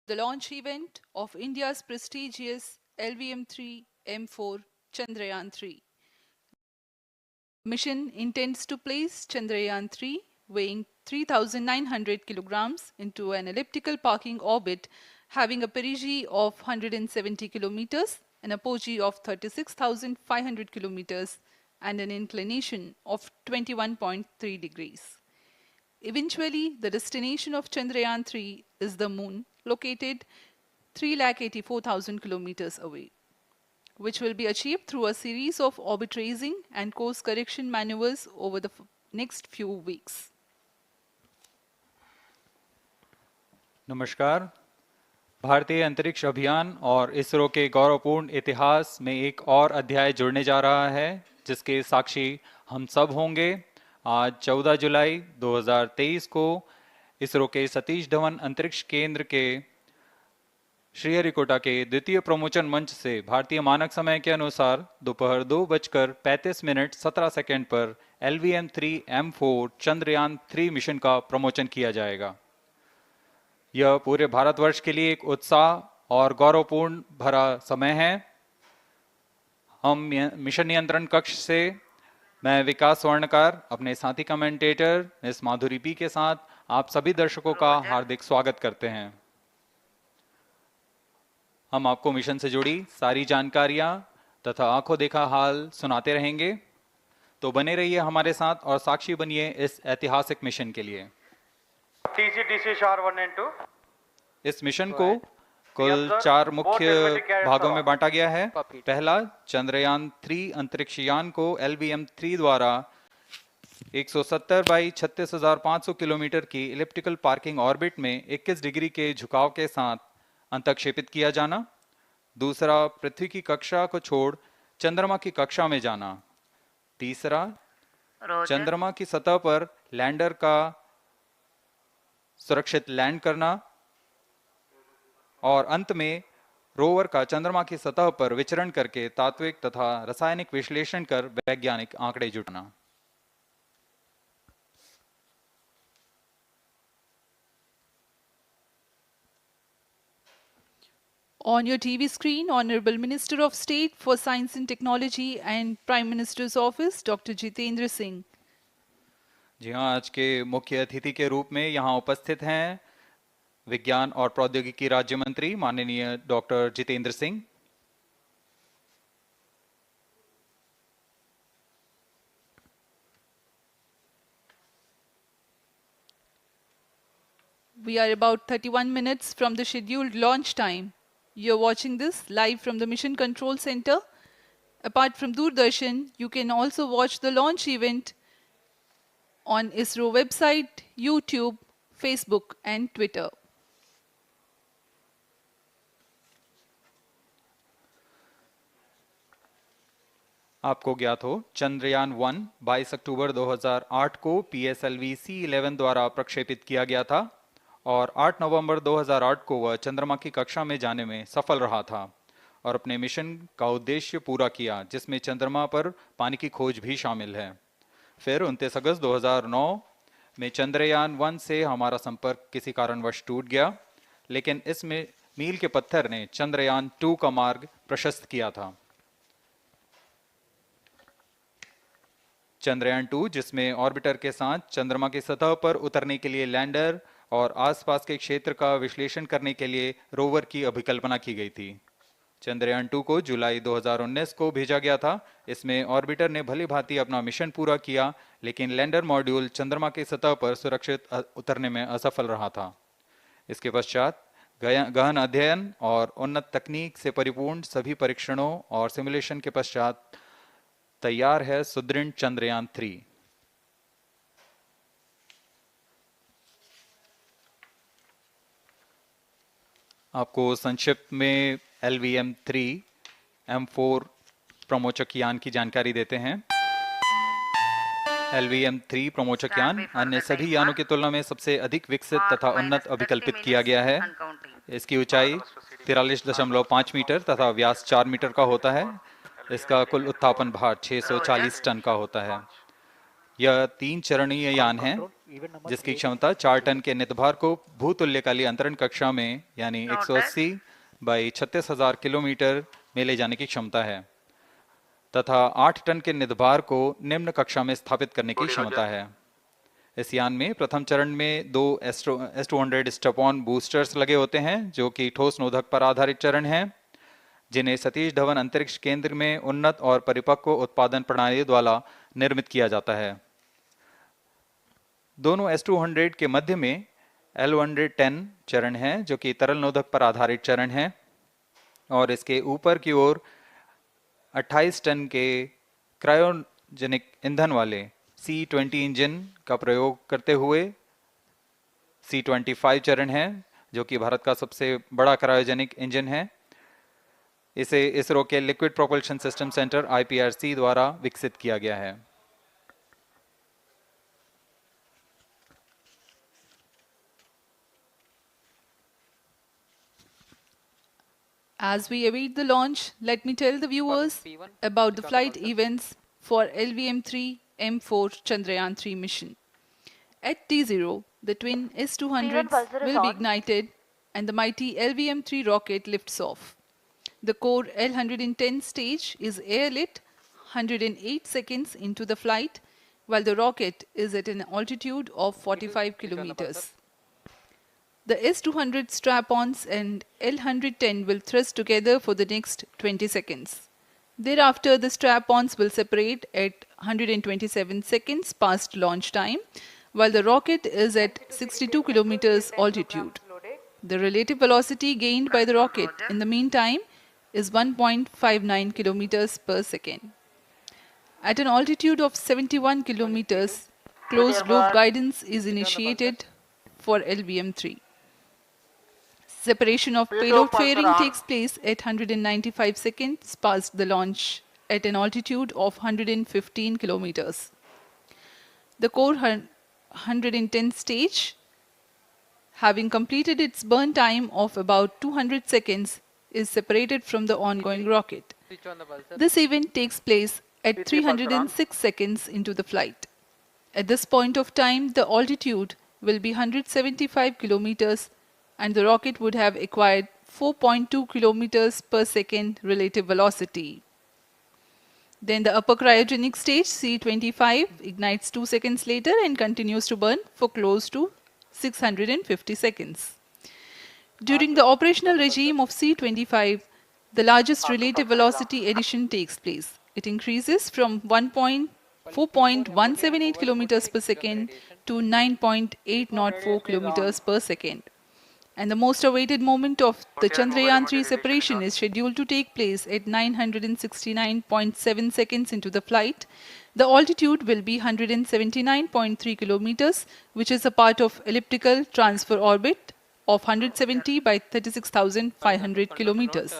the launch event of India's prestigious LVM-3 M4 Chandrayaan-3. Mission intends to place Chandrayaan-3 weighing 3,900 kilograms into an elliptical parking orbit having a perigee of 170 kilometers, an apogee of 36,500 kilometers, and an inclination of 21.3 degrees. Eventually, the destination of Chandrayaan-3 is the moon, located 384,000 kilometers away, which will be achieved through a series of orbit raising and course correction maneuvers over the next few weeks. नमस्कार। भारतीय अंतरिक्ष अभियान और इसरो के गौरवपूर्ण इतिहास में एक और अध्याय जुड़ने जा रहा है, जिसके साक्षी हम सब होंगे। आज 14 जुलाई 2023 को इसरो के सतीश धवन अंतरिक्ष केंद्र के श्रीहरिकोटा के द्वितीय प्रमोचन मंच से भारतीय मानक समय के अनुसार दोपहर 2:35 पर LVM-3 M4 चंद्रयान-3 मिशन का प्रमोचन किया जाएगा। यह पूरे भारतवर्ष के लिए एक उत्साह और गौरवपूर्ण भरा समय है। हम मिशन नियंत्रण कक्ष से मैं विकास स्वर्णकार अपने साथी कमेंटेटर मिस माधुरी पी के साथ आप सभी दर्शकों का हार्दिक स्वागत करते हैं। हम आपको मिशन से जुड़ी सारी जानकारियां तथा आंखों देखा हाल सुनाते रहेंगे, तो बने रहिए हमारे साथ और साक्षी बनिए इस ऐतिहासिक मिशन के लिए। इस मिशन को कुल 4 मुख्य भागों में बांटा गया है। पहला, चंद्रयान-3 अंतरिक्ष यान को LVM-3 द्वारा 170 बाई 36,500 किलोमीटर की इलिप्टिकल पार्किंग ऑर्बिट में 21 डिग्री के झुकाव के साथ अंतक्षेपित किया जाना। दूसरा, पृथ्वी की कक्षा को छोड़ चंद्रमा की कक्षा में जाना। तीसरा, चंद्रमा की सतह पर लैंडर का सुरक्षित लैंड करना। और अंत में रोवर का चंद्रमा की सतह पर विचरण करके तात्विक तथा रासायनिक विश्लेषण कर वैज्ञानिक आंकड़े जुटाना। On your TV screen, Honorable Minister of State for Science and Technology and Prime Minister's Office, Dr. Jitendra Singh. जी हाँ, आज के मुख्य अतिथि के रूप में यहाँ उपस्थित हैं विज्ञान और प्रौद्योगिकी राज्य मंत्री माननीय doctor Jitendra Singh. We are about 31 minutes from the scheduled launch time. You're watching this live from the Mission Control Center. Apart from Doordarshan, you can also watch the launch event on ISRO website, YouTube, Facebook and Twitter. आपको ज्ञात हो, चंद्रयान 1 22 अक्टूबर 2008 को PSLV C11 द्वारा प्रक्षेपित किया गया था और 8 नवंबर 2008 को वह चंद्रमा की कक्षा में जाने में सफल रहा था और अपने मिशन का उद्देश्य पूरा किया, जिसमें चंद्रमा पर पानी की खोज भी शामिल है। फिर 29 अगस्त 2009 में चंद्रयान 1 से हमारा संपर्क किसी कारणवश टूट गया, लेकिन इसमें मील के पत्थर ने चंद्रयान 2 का मार्ग प्रशस्त किया था। चंद्रयान 2, जिसमें ऑर्बिटर के साथ चंद्रमा की सतह पर उतरने के लिए लैंडर और आसपास के क्षेत्र का विश्लेषण करने के लिए रोवर की अभिकल्पना की गई थी। चंद्रयान 2 को जुलाई 2019 को भेजा गया था। इसमें ऑर्बिटर ने भली भांति अपना मिशन पूरा किया, लेकिन लैंडर मॉड्यूल चंद्रमा की सतह पर सुरक्षित उतरने में असफल रहा था। इसके पश्चात गहन अध्ययन और उन्नत तकनीक से परिपूर्ण सभी परीक्षणों और सिमुलेशन के पश्चात तैयार है सुदृढ़ चंद्रयान 3। आपको संक्षिप्त में LVM-3 M4 प्रमोचक यान की जानकारी देते हैं। LVM-3 प्रमोचक यान अन्य सभी यानों की तुलना में सबसे अधिक विकसित तथा उन्नत अभिकल्पित किया गया है। इसकी ऊंचाई 43.5 मीटर तथा व्यास 4 मीटर का होता है। इसका कुल उत्थापन भार 640 टन का होता है। यह 3 चरणीय यान है। जिसकी क्षमता 4 टन के नितभार को भूतुल्यकाली अंतरण कक्षा में यानी 180 बाई 36,000 किलोमीटर में ले जाने की क्षमता है तथा 8 टन के नितभार को निम्न कक्षा में स्थापित करने की क्षमता है। इस यान में प्रथम चरण में दो S200 स्टेप-ऑन बूस्टर्स लगे होते हैं जो कि ठोस नोदक पर आधारित चरण हैं, जिन्हें सतीश धवन अंतरिक्ष केंद्र में उन्नत और परिपक्व उत्पादन प्रणाली द्वारा निर्मित किया जाता है। दोनों S200 के मध्य में L110 चरण है जो कि तरल नोदक पर आधारित चरण है और इसके ऊपर की ओर 28 टन के क्रायोजेनिक ईंधन वाले C20 इंजन का प्रयोग करते हुए C25 चरण है जो कि भारत का सबसे बड़ा क्रायोजेनिक इंजन है। इसे इसरो के liquid propulsion system centre IPRC द्वारा विकसित किया गया है। As we await the launch, let me tell the viewers about the flight events for LVM-3 M4 Chandrayaan-3 mission. At T0, the twin S-200s will be ignited and the mighty LVM-3 rocket lifts off. The core L110 stage is airlit 108 seconds into the flight, while the rocket is at an altitude of 45 kilometers. The S200 strap-ons and L110 will thrust together for the next 20 seconds. Thereafter, the strap-ons will separate at 127 seconds past launch time, while the rocket is at 62 kilometers altitude. The relative velocity gained by the rocket in the meantime is 1.59 kilometers per second. At an altitude of 71 kilometers, closed loop guidance is initiated for LVM-3. Separation of payload fairing takes place at 195 seconds past the launch at an altitude of 115 kilometers. The core 110 stage, having completed its burn time of about 200 seconds, is separated from the ongoing rocket. This event takes place at 306 seconds into the flight. At this point of time, the altitude will be 175 kilometers and the rocket would have acquired 4.2 kilometers per second relative velocity. Then the upper cryogenic stage, C25, ignites 2 seconds later and continues to burn for close to 650 seconds. During the operational regime of C25, the largest relative velocity addition takes place. It increases from 4.178 kilometers per second to 9.804 kilometers per second. And the most awaited moment of the Chandrayaan-3 separation is scheduled to take place at 969.7 seconds into the flight. The altitude will be 179.3 kilometers, which is a part of elliptical transfer orbit of 170 by 36,500 kilometers.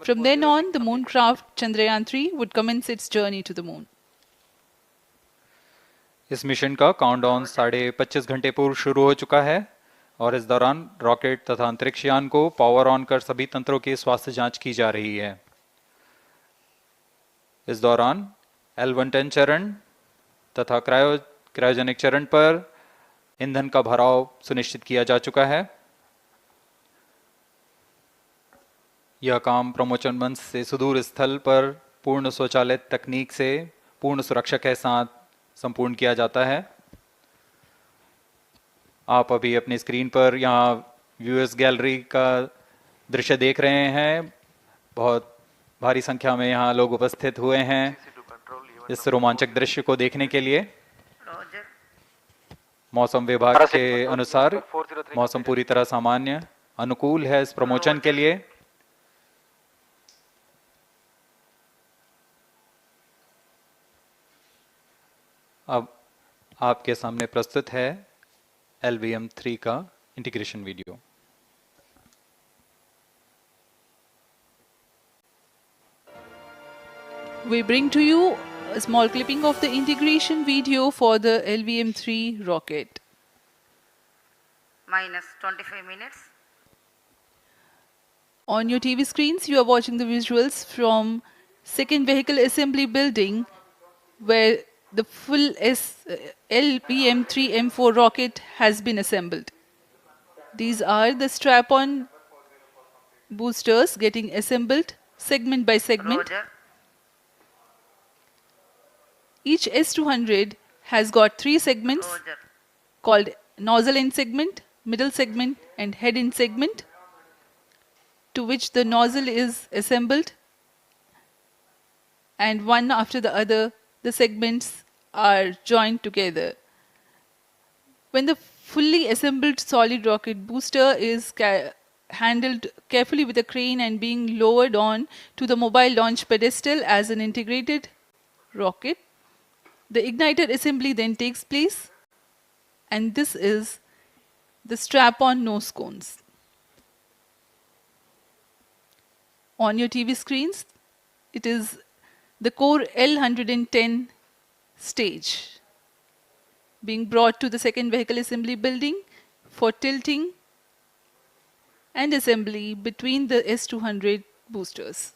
From then on, the mooncraft Chandrayaan-3 would commence its journey to the moon. इस mission का countdown 25.5 घंटे पूर्व शुरू हो चुका है और इस दौरान रॉकेट तथा अंतरिक्ष यान को पावर ऑन कर सभी तंत्रों की स्वास्थ्य जांच की जा रही है। इस दौरान L110 चरण तथा क्रायोजेनिक चरण पर ईंधन का भराव सुनिश्चित किया जा चुका है। यह काम प्रमोचन मंच से सुदूर स्थल पर पूर्ण स्वचालित तकनीक से पूर्ण सुरक्षा के साथ संपूर्ण किया जाता है। आप अभी अपनी स्क्रीन पर यहाँ व्यूअर्स गैलरी का दृश्य देख रहे हैं। बहुत भारी संख्या में यहाँ लोग उपस्थित हुए हैं इस रोमांचक दृश्य को देखने के लिए। मौसम विभाग के अनुसार मौसम पूरी तरह सामान्य अनुकूल है इस प्रमोशन के लिए। अब आपके सामने प्रस्तुत है LVM-3 का integration video. We bring to you a small clipping of the integration video for the LVM-3 rocket. Minus 25 minutes. On your TV screens, you are watching the visuals from second vehicle assembly building where the full LVM-3M4 rocket has been assembled. These are the strap-on boosters getting assembled segment by segment. Roger. Each S200 has got 3 segments Roger. called nozzle end segment, middle segment and head end segment, to which the nozzle is assembled, and one after the other the segments are joined together. When the fully assembled solid rocket booster is handled carefully with a crane and being lowered on to the mobile launch pedestal as an integrated rocket, the igniter assembly then takes place, and this is the strap-on nose cones. On your TV screens, it is the core L110 stage being brought to the second vehicle assembly building for tilting and assembly between the S200 boosters.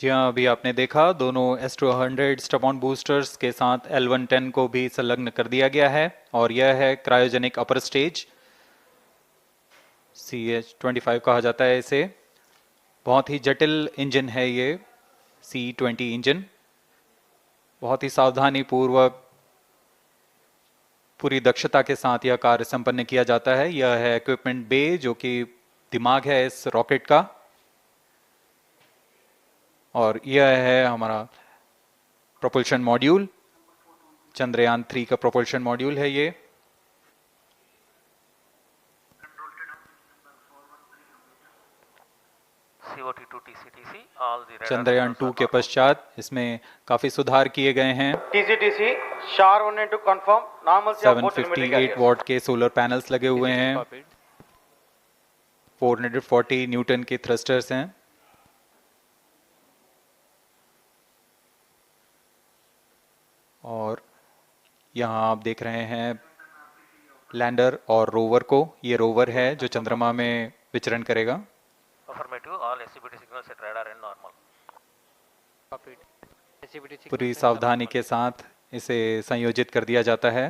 जी हाँ, अभी आपने देखा दोनों S200 स्टप-ऑन boosters के साथ L110 को भी संलग्न कर दिया गया है और यह है क्रायोजेनिक अपर स्टेज, CH-25 कहा जाता है इसे। बहुत ही जटिल इंजन है ये C-20 इंजन। बहुत ही सावधानी पूर्वक पूरी दक्षता के साथ यह कार्य संपन्न किया जाता है। यह है इक्विपमेंट बे, जो कि दिमाग है इस रॉकेट का, और यह है हमारा प्रोपल्शन मॉड्यूल, चंद्रयान 3 का प्रोपल्शन मॉड्यूल है ये। चंद्रयान 2 के पश्चात इसमें काफी सुधार किए गए हैं। TCTC SHAR 1 to confirm normalcy of both telemetry 758 carriers. What के सोलर पैनल्स लगे हुए हैं, 440 न्यूटन के थ्रस्टर्स हैं। और यहाँ आप देख रहे हैं लैंडर और रोवर को। ये रोवर है जो चंद्रमा में विचरण करेगा। पूरी सावधानी के साथ इसे संयोजित कर दिया जाता है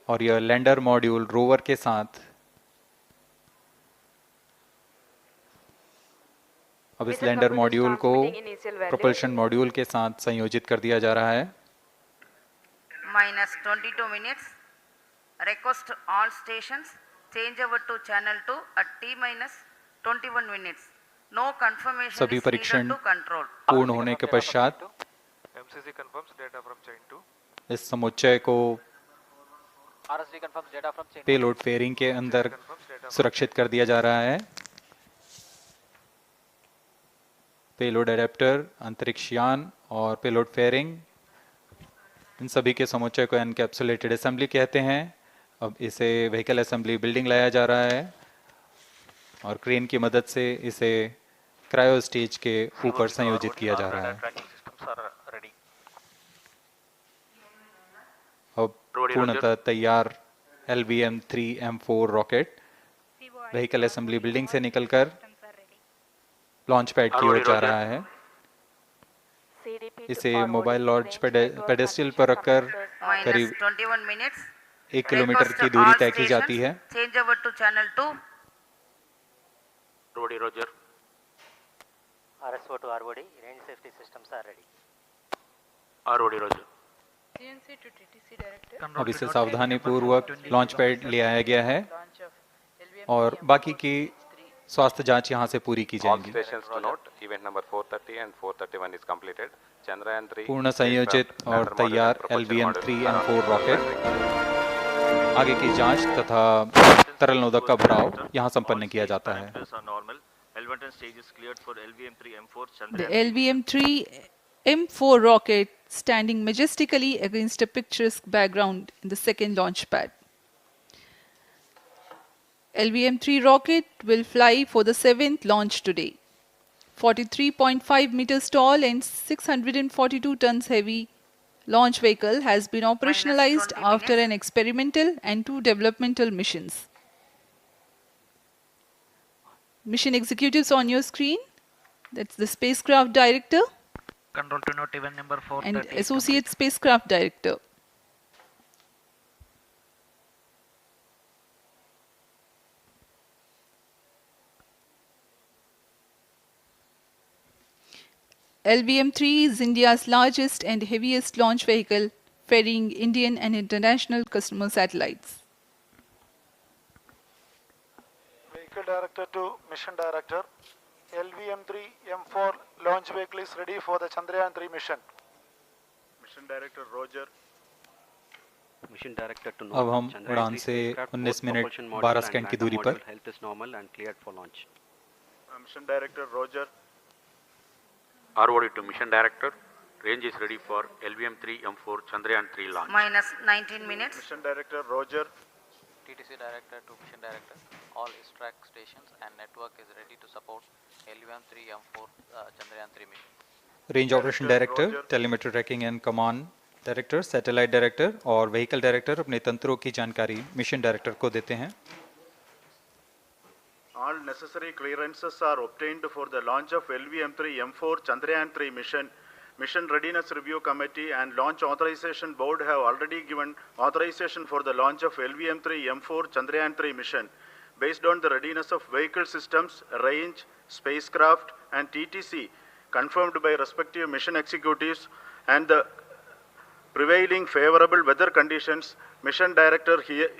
और यह लैंडर मॉड्यूल रोवर के साथ अब इस लैंडर मॉड्यूल को प्रोपल्शन मॉड्यूल के साथ संयोजित कर दिया जा रहा है। -22 minutes. Request all stations change over to channel 2 at T-21 minutes. No confirmation सभी is needed परीक्षण to control. पूर्ण होने के पश्चात MCC confirms data from chain 2. इस समुच्चय को RSD confirms data from chain. Payload fairing के अंदर सुरक्षित कर दिया जा रहा है। पेलोड एडेप्टर, अंतरिक्ष यान और पेलोड फेयरिंग, इन सभी के समुच्चय को एनकैप्सुलेटेड असेंबली कहते हैं। अब इसे व्हीकल असेंबली बिल्डिंग लाया जा रहा है और क्रेन की मदद से इसे क्रायो स्टेज के ऊपर संयोजित किया जा रहा है। अब पूर्णतः तैयार LVM-3M4 rocket vehicle assembly building से निकलकर लॉन्च पैड की ओर जा रहा है। इसे मोबाइल लॉन्च पेडेस्टल पर रखकर करीब -21 minutes. 1 किलोमीटर Request की दूरी all तय की जाती है। stations change over to channel 2. Roger. RSO to ROD, range safety systems are ready. Roger. अब इसे सावधानी पूर्वक लॉन्च पैड ले आया गया है और बाकी की स्वास्थ्य जांच यहां से पूरी की All जाएंगी। stations to note, event number 430 and 431 is completed. Chandrayaan 3 पूर्ण संयोजित और तैयार LVM-3M4 रॉकेट आगे की जांच तथा तरल नोदक का भराव यहां संपन्न किया जाता है। The LVM-3M4 rocket standing majestically against a picturesque background in the second launch pad. LVM-3 rocket will fly for the 7th launch today. 43.5 meters tall and 642 tons heavy launch vehicle has been operationalized -20 after minutes. an experimental and 2 developmental missions. Mission executives on your screen. That's the spacecraft director Control to note event number and 430 is associate complete. spacecraft director. LVM-3 is India's largest and heaviest launch vehicle, ferrying Indian and international customer satellites. Vehicle Director to Mission Director. LVM-3 M4 launch vehicle is ready for the Chandrayaan-3 mission. Mission Director Roger. Mission Director to अब हम Chandrayaan उड़ान 3 से spacecraft, 19 both minute propulsion 12 module second and की lander दूरी पर module health is normal and cleared for launch. Mission Director Roger. ROD to Mission Director. Range is ready for LVM-3 M4 Chandrayaan-3 launch. minus 19 minutes. Mission Director Roger. TTC Director to Mission Director. All track stations and network is ready to support LVM-3 M4 Chandrayaan-3 mission. Range operation director, telemetry tracking and command director, satellite director और vehicle director अपने तंत्रों की जानकारी mission director को देते हैं. All necessary clearances are obtained for the launch of LVM-3 M4 Chandrayaan-3 mission. Mission Readiness Review Committee and Launch Authorization Board have already given authorization for the launch of LVM-3 M4 Chandrayaan-3 mission. Based on the readiness of vehicle systems, range, spacecraft, and TTC, confirmed by respective mission executives, and the prevailing favorable weather conditions, Mission Director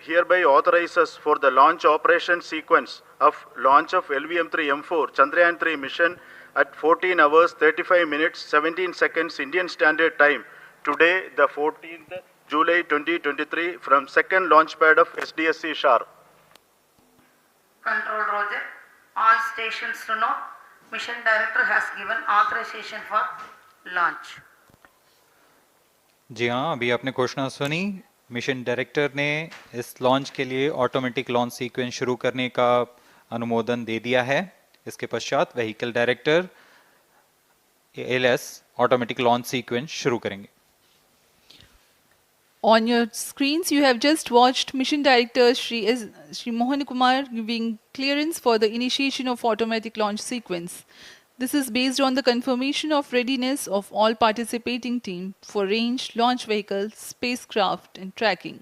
hereby authorizes for the launch operation sequence of launch of LVM-3 M4 Chandrayaan-3 mission at 14 hours 35 minutes 17 seconds Indian Standard Time today, the 14th July 2023, from second launch pad of SDSC Shar. Control Roger. All stations to know, Mission Director has given authorization for launch. जी हाँ, अभी आपने घोषणा सुनी. Mission director ने इस launch के लिए automatic launch sequence शुरू करने का अनुमोदन दे दिया है. इसके पश्चात vehicle director LS automatic launch sequence शुरू करेंगे. On your screens, you have just watched Mission Director Shri Mohan Kumar giving clearance for the initiation of automatic launch sequence. This is based on the confirmation of readiness of all participating team for range, launch vehicles, spacecraft and tracking.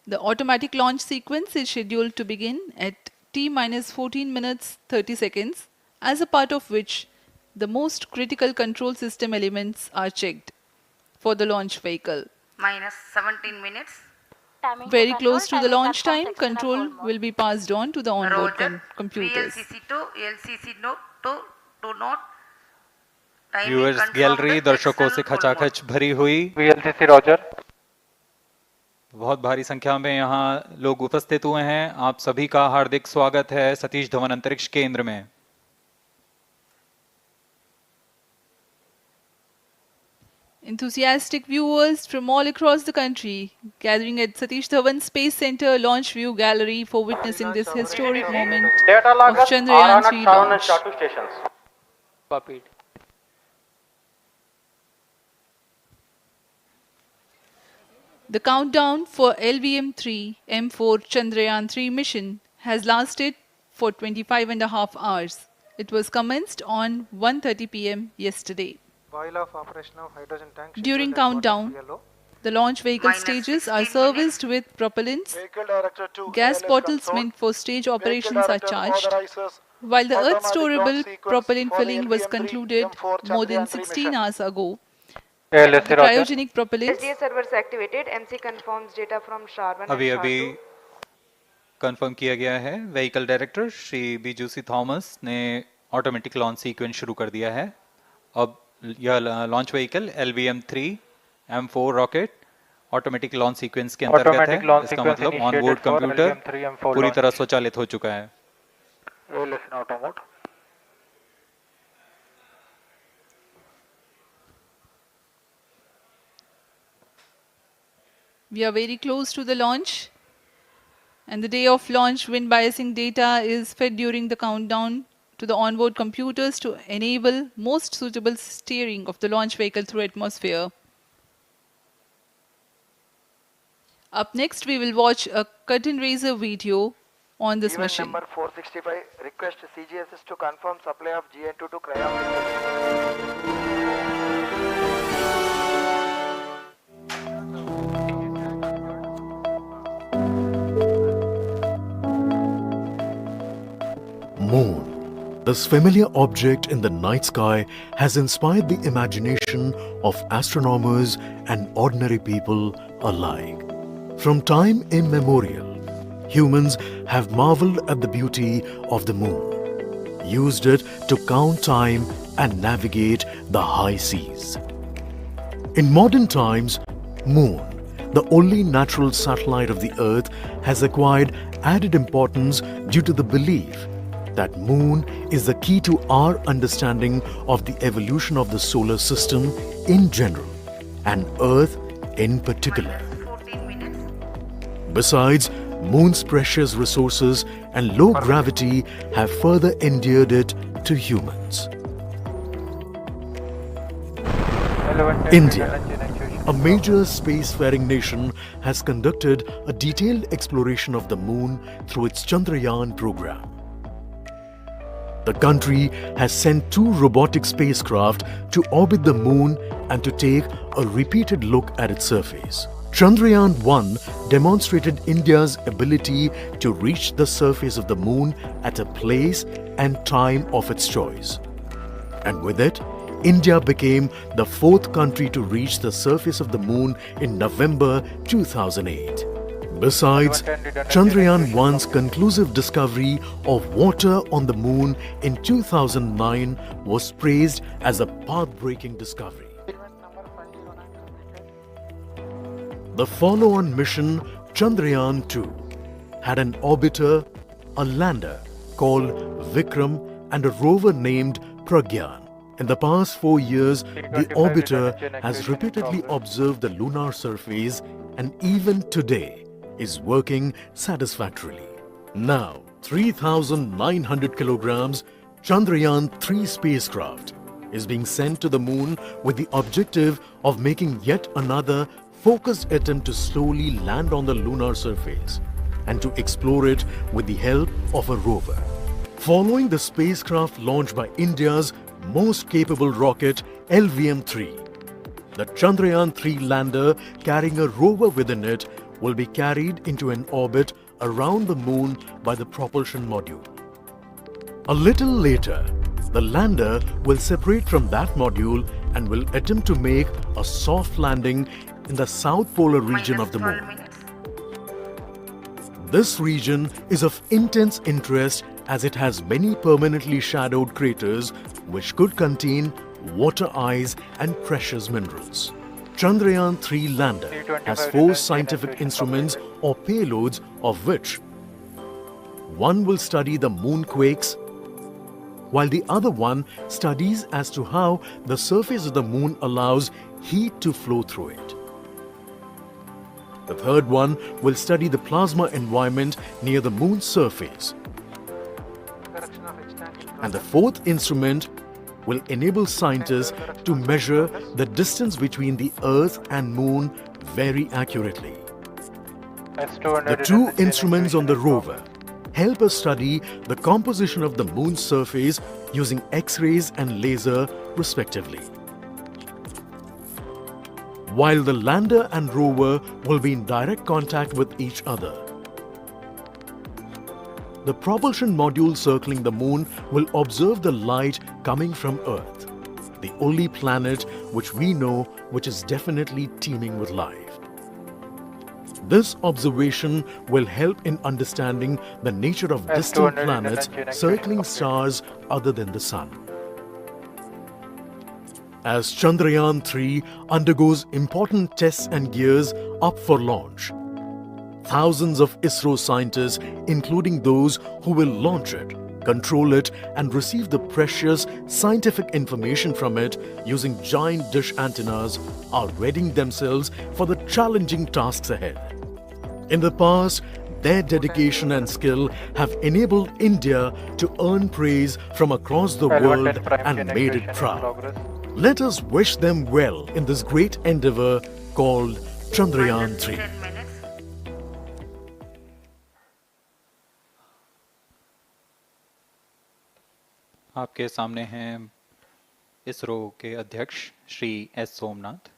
The automatic launch sequence is scheduled to begin at T-14 minutes 30 seconds, as a part of which the most critical control system elements are checked for the launch vehicle. Minus 17 minutes. Very close to the launch time, control will be passed on to the onboard computers. VLCC to LCC note to note. Timing viewers confirmed gallery with दर्शकों से external full खचाखच भरी हुई. VLCC Roger. बहुत भारी संख्या में यहाँ लोग उपस्थित हुए हैं. आप सभी का हार्दिक स्वागत है सतीश धवन अंतरिक्ष केंद्र में. Enthusiastic viewers from all across the country gathering at Satish Dhawan Space Center Launch View Gallery for witnessing this historic moment Data of loggers are Chandrayaan on 3 Sharon and launch. Shatu stations. Copied. The countdown for LVM-3 M4 Chandrayaan 3 mission has lasted for 25 and a half hours. It was commenced on 1:30 p.m. yesterday. While of operation of hydrogen tank. During scheduled at countdown, quarter to yellow. the launch vehicle Minus stages 16 are serviced with propellants. Vehicle Director to Gas ALS bottles console. meant for stage Vehicle operations are Director charged. authorizes While the Earth automatic launch storable sequence propellant for the filling was LVM-3 concluded M4 more than Chandrayaan 3 16 mission. hours ago, ALS the Roger. cryogenic propellants SDA servers activated. MC confirms data from SHAR-1 अभी and अभी SHAR-2. Confirm किया गया है. Vehicle director Shri बीजूसी Thomas ने automatic launch sequence शुरू कर दिया है. अब यह launch vehicle LVM-3 M4 rocket automatic launch sequence के अंतर्गत है. Automatic launch इसका sequence मतलब initiated onboard for computer LVM-3 M4 पूरी launch. तरह स्वचालित हो चुका है. ALS in auto mode. we are very close to the launch, and the day of launch wind biasing data is fed during the countdown to the onboard computers to enable most suitable steering of the launch vehicle through atmosphere. Up next, we will watch a curtain raiser video on this Event mission. number 465, request CGSS to confirm supply of GN2 to cryogenic. Moon. This familiar object in the night sky has inspired the imagination of astronomers and ordinary people alike. From time immemorial, humans have marveled at the beauty of the moon, used it to count time and navigate the high seas. In modern times, Moon, the only natural satellite of the Earth, has acquired added importance due to the belief that Moon is the key to our understanding of the evolution of the solar system in general and Earth in particular. Besides, Moon's precious resources and low gravity have further endeared it to humans. India, a major spacefaring nation, has conducted a detailed exploration of the Moon through its Chandrayaan program. The country has sent 2 robotic spacecraft to orbit the Moon and to take a repeated look at its surface. Chandrayaan-1 demonstrated India's ability to reach the surface of the Moon at a place and time of its choice. And with it, India became the 4th country to reach the surface of the Moon in November 2008. Besides, Chandrayaan-1's conclusive discovery of water on the Moon in 2009 was praised as a path-breaking discovery. The follow-on mission, Chandrayaan-2, had an orbiter, a lander called Vikram, and a rover named Pragyan. In the past 4 years, the orbiter has repeatedly observed the lunar surface and even today is working satisfactorily. Now, 3,900 kilograms Chandrayaan-3 spacecraft is being sent to the Moon with the objective of making yet another focused attempt to slowly land on the lunar surface and to explore it with the help of a rover. Following the spacecraft launched by India's most capable rocket, LVM-3, the Chandrayaan-3 lander carrying a rover within it will be carried into an orbit around the Moon by the propulsion module. A little later, the lander will separate from that module and will attempt to make a soft landing in the south polar region of the Moon. This region is of intense interest as it has many permanently shadowed craters which could contain water ice and precious minerals. Chandrayaan-3 lander has 4 scientific instruments or payloads, of which one will study the moonquakes, while the other one studies as to how the surface of the Moon allows heat to flow through it. The third one will study the plasma environment near the Moon's surface. And the 4th instrument will enable scientists to measure the distance between the Earth and Moon very accurately. The 2 instruments on the rover help us study the composition of the Moon's surface using X-rays and laser respectively. While the lander and rover will be in direct contact with each other, the propulsion module circling the Moon will observe the light coming from Earth, the only planet which we know which is definitely teeming with life. This observation will help in understanding the nature of distant planets circling stars other than the Sun. As Chandrayaan-3 undergoes important tests and gears up for launch, thousands of ISRO scientists, including those who will launch it, control it, and receive the precious scientific information from it using giant dish antennas, are readying themselves for the challenging tasks ahead. In the past, their dedication and skill have enabled India to earn praise from across the world and made it proud. Let us wish them well in this great endeavor called Chandrayaan-3. आपके सामने हैं इसरो के अध्यक्ष Shri S Somnath.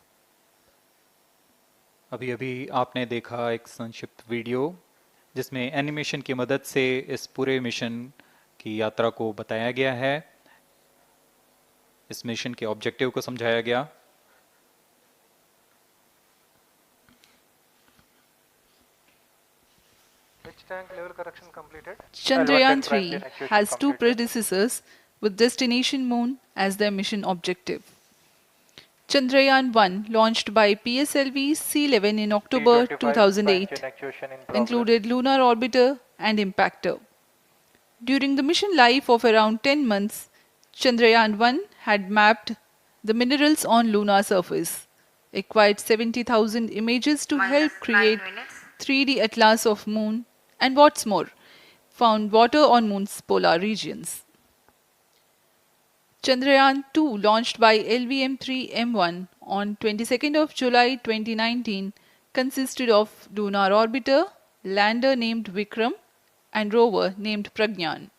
अभी अभी आपने देखा एक संक्षिप्त वीडियो जिसमें एनिमेशन की मदद से इस पूरे मिशन की यात्रा को बताया गया है, इस मिशन के ऑब्जेक्टिव को समझाया गया। Which tank level correction completed? Chandrayaan 3 has two predecessors with destination moon as their mission objective. Chandrayaan 1, launched by PSLV C-11 in October 2008, included lunar orbiter and impactor. During the mission life of around 10 months, Chandrayaan 1 had mapped the minerals on lunar surface, acquired 70,000 images to help create 3D atlas of moon, and what's more, found water on moon's polar regions. Chandrayaan 2, launched by LVM-3M1 on 22nd of July 2019, consisted of lunar orbiter, lander named Vikram, and rover named Pragyan.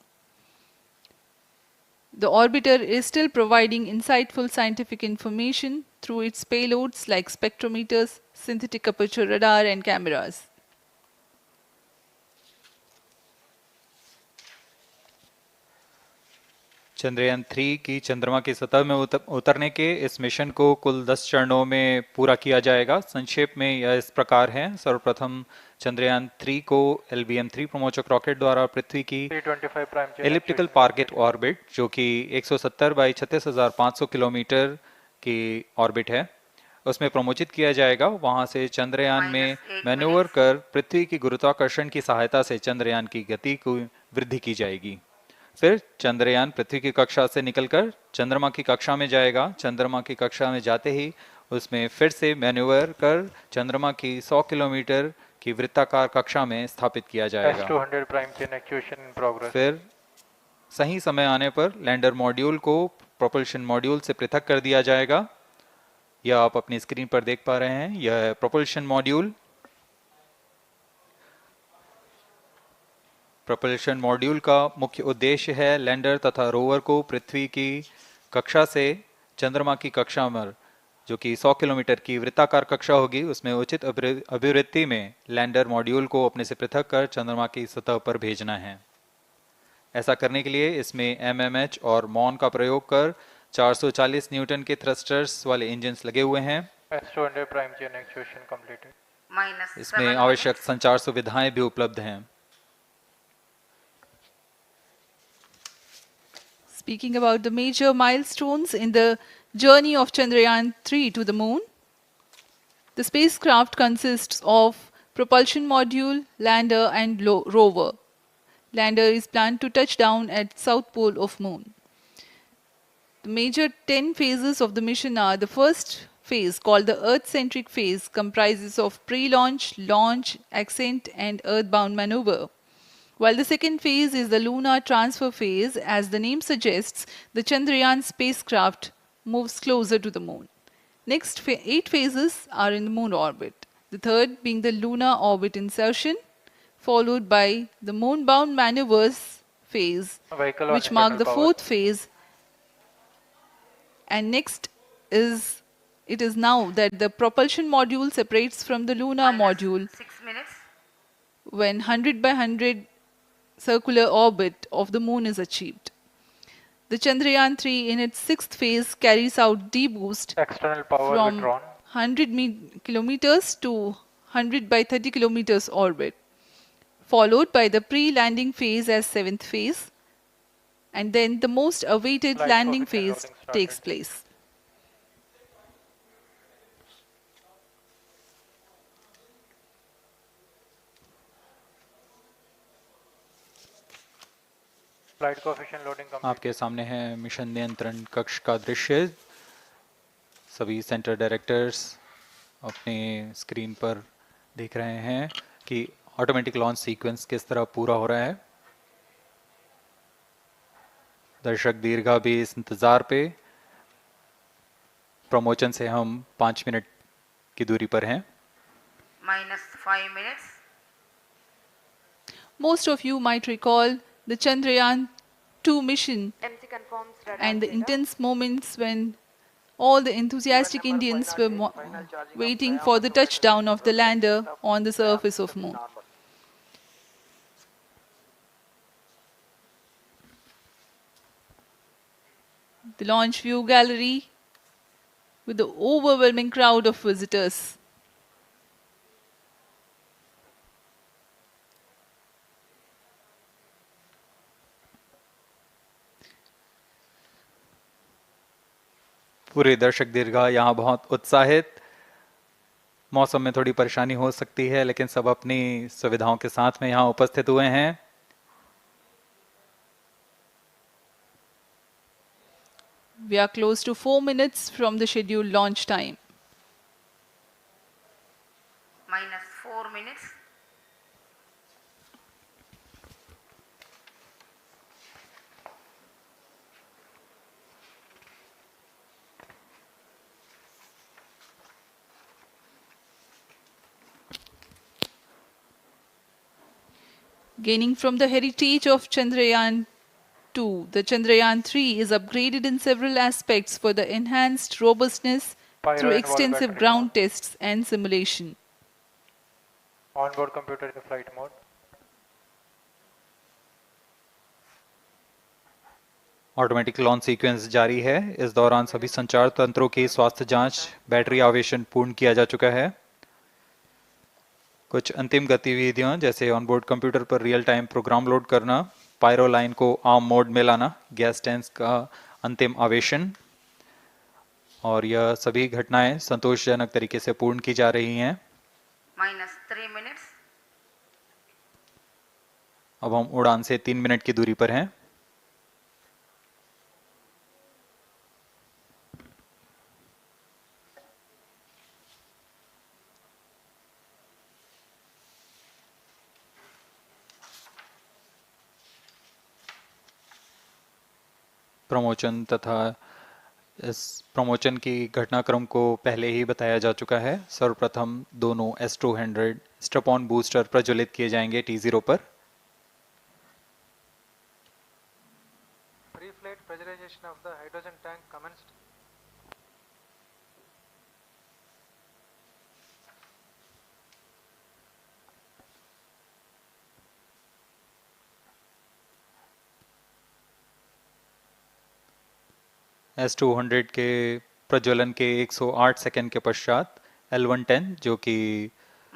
The orbiter is still providing insightful scientific information through its payloads like spectrometers, synthetic aperture radar, and cameras. Chandrayaan 3 की चंद्रमा की सतह में उतरने के इस mission को कुल 10 चरणों में पूरा किया जाएगा। संक्षेप में यह इस प्रकार है। सर्वप्रथम चंद्रयान 3 को LVM-3 प्रमोचक रॉकेट द्वारा पृथ्वी की एलिप्टिकल टारगेट ऑर्बिट, जो कि 170 बाई 36,500 किलोमीटर की ऑर्बिट है, उसमें प्रमोचित किया जाएगा। वहां से चंद्रयान में मैन्यूवर कर पृथ्वी की गुरुत्वाकर्षण की सहायता से चंद्रयान की गति को वृद्धि की जाएगी। फिर चंद्रयान पृथ्वी की कक्षा से निकलकर चंद्रमा की कक्षा में जाएगा। चंद्रमा की कक्षा में जाते ही उसमें फिर से मैन्यूवर कर चंद्रमा की 100 किलोमीटर की वृत्ताकार कक्षा में स्थापित किया जाएगा। फिर सही समय आने पर लैंडर मॉड्यूल को प्रोपल्शन मॉड्यूल से पृथक कर दिया जाएगा। यह आप अपनी स्क्रीन पर देख पा रहे हैं, यह प्रोपल्शन मॉड्यूल। प्रोपल्शन मॉड्यूल का मुख्य उद्देश्य है लैंडर तथा रोवर को पृथ्वी की कक्षा से चंद्रमा की कक्षा में, जो कि 100 किलोमीटर की वृत्ताकार कक्षा होगी, उसमें उचित अभिवृत्ति में लैंडर मॉड्यूल को अपने से पृथक कर चंद्रमा की सतह पर भेजना है। ऐसा करने के लिए इसमें MMH और मॉन का प्रयोग कर 440 न्यूटन के थ्रस्टर्स वाले इंजन लगे हुए हैं। इसमें आवश्यक संचार सुविधाएं भी उपलब्ध हैं। Speaking about the major milestones in the journey of Chandrayaan 3 to the moon, the spacecraft consists of propulsion module, lander, and rover. Lander is planned to touch down at south pole of moon. The major 10 phases of the mission are: the first phase, called the Earth-centric phase, comprises of pre-launch, launch, ascent, and earthbound maneuver. While the second phase is the lunar transfer phase, as the name suggests, the Chandrayaan spacecraft moves closer to the moon. Next 8 phases are in the moon orbit, the third being the lunar orbit insertion, followed by the moon-bound maneuvers phase, which mark the fourth phase. And next it is now that the propulsion module separates from the lunar module when 100 by 100 circular orbit of the moon is achieved. The Chandrayaan 3 in its sixth phase carries out D-boost from 100 kilometers to 100 by 30 kilometers orbit, followed by the pre-landing phase as seventh phase, and then the most awaited landing phase takes place. आपके सामने है mission नियंत्रण कक्ष का दृश्य। सभी centre directors अपने screen पर देख रहे हैं कि ऑटोमेटिक लॉन्च सीक्वेंस किस तरह पूरा हो रहा है। दर्शक दीर्घा भी इस इंतजार पे। प्रमोशन से हम 5 मिनट की दूरी पर हैं। -5 minutes. Most of you might recall the Chandrayaan 2 mission MC confirms radar and the data. intense moments when all the enthusiastic Indians were waiting for the touchdown of the lander on the surface of Moon. The launch view gallery with the overwhelming crowd of visitors. पूरे दर्शक दीर्घा यहाँ बहुत उत्साहित। मौसम में थोड़ी परेशानी हो सकती है, लेकिन सब अपनी सुविधाओं के साथ में यहाँ उपस्थित हुए हैं। We are close to 4 minutes from the scheduled launch time. minus 4 minutes. Gaining from the heritage of Chandrayaan 2, the Chandrayaan 3 is upgraded in several aspects for the enhanced robustness through extensive ground tests and simulation. Onboard computer in flight mode. Automatic launch sequence जारी है। इस दौरान सभी संचार तंत्रों की स्वास्थ्य जांच, बैटरी आवेशन पूर्ण किया जा चुका है। कुछ अंतिम गतिविधियां जैसे ऑनबोर्ड कंप्यूटर पर रियल टाइम प्रोग्राम लोड करना, पायरो लाइन को आर्म मोड में लाना, गैस टैंक का अंतिम आवेशन, और यह सभी घटनाएं संतोषजनक तरीके से पूर्ण की जा रही हैं। minus 3 minutes. अब हम उड़ान से 3 मिनट की दूरी पर हैं। प्रमोशन तथा इस प्रमोशन की घटनाक्रम को पहले ही बताया जा चुका है। सर्वप्रथम दोनों S200 स्ट्रप-ऑन बूस्टर प्रज्वलित किए जाएंगे T0 पर। Pre-flight pressurization of the hydrogen tank commenced. S200 के प्रज्वलन के 108 सेकंड के पश्चात L110 जो कि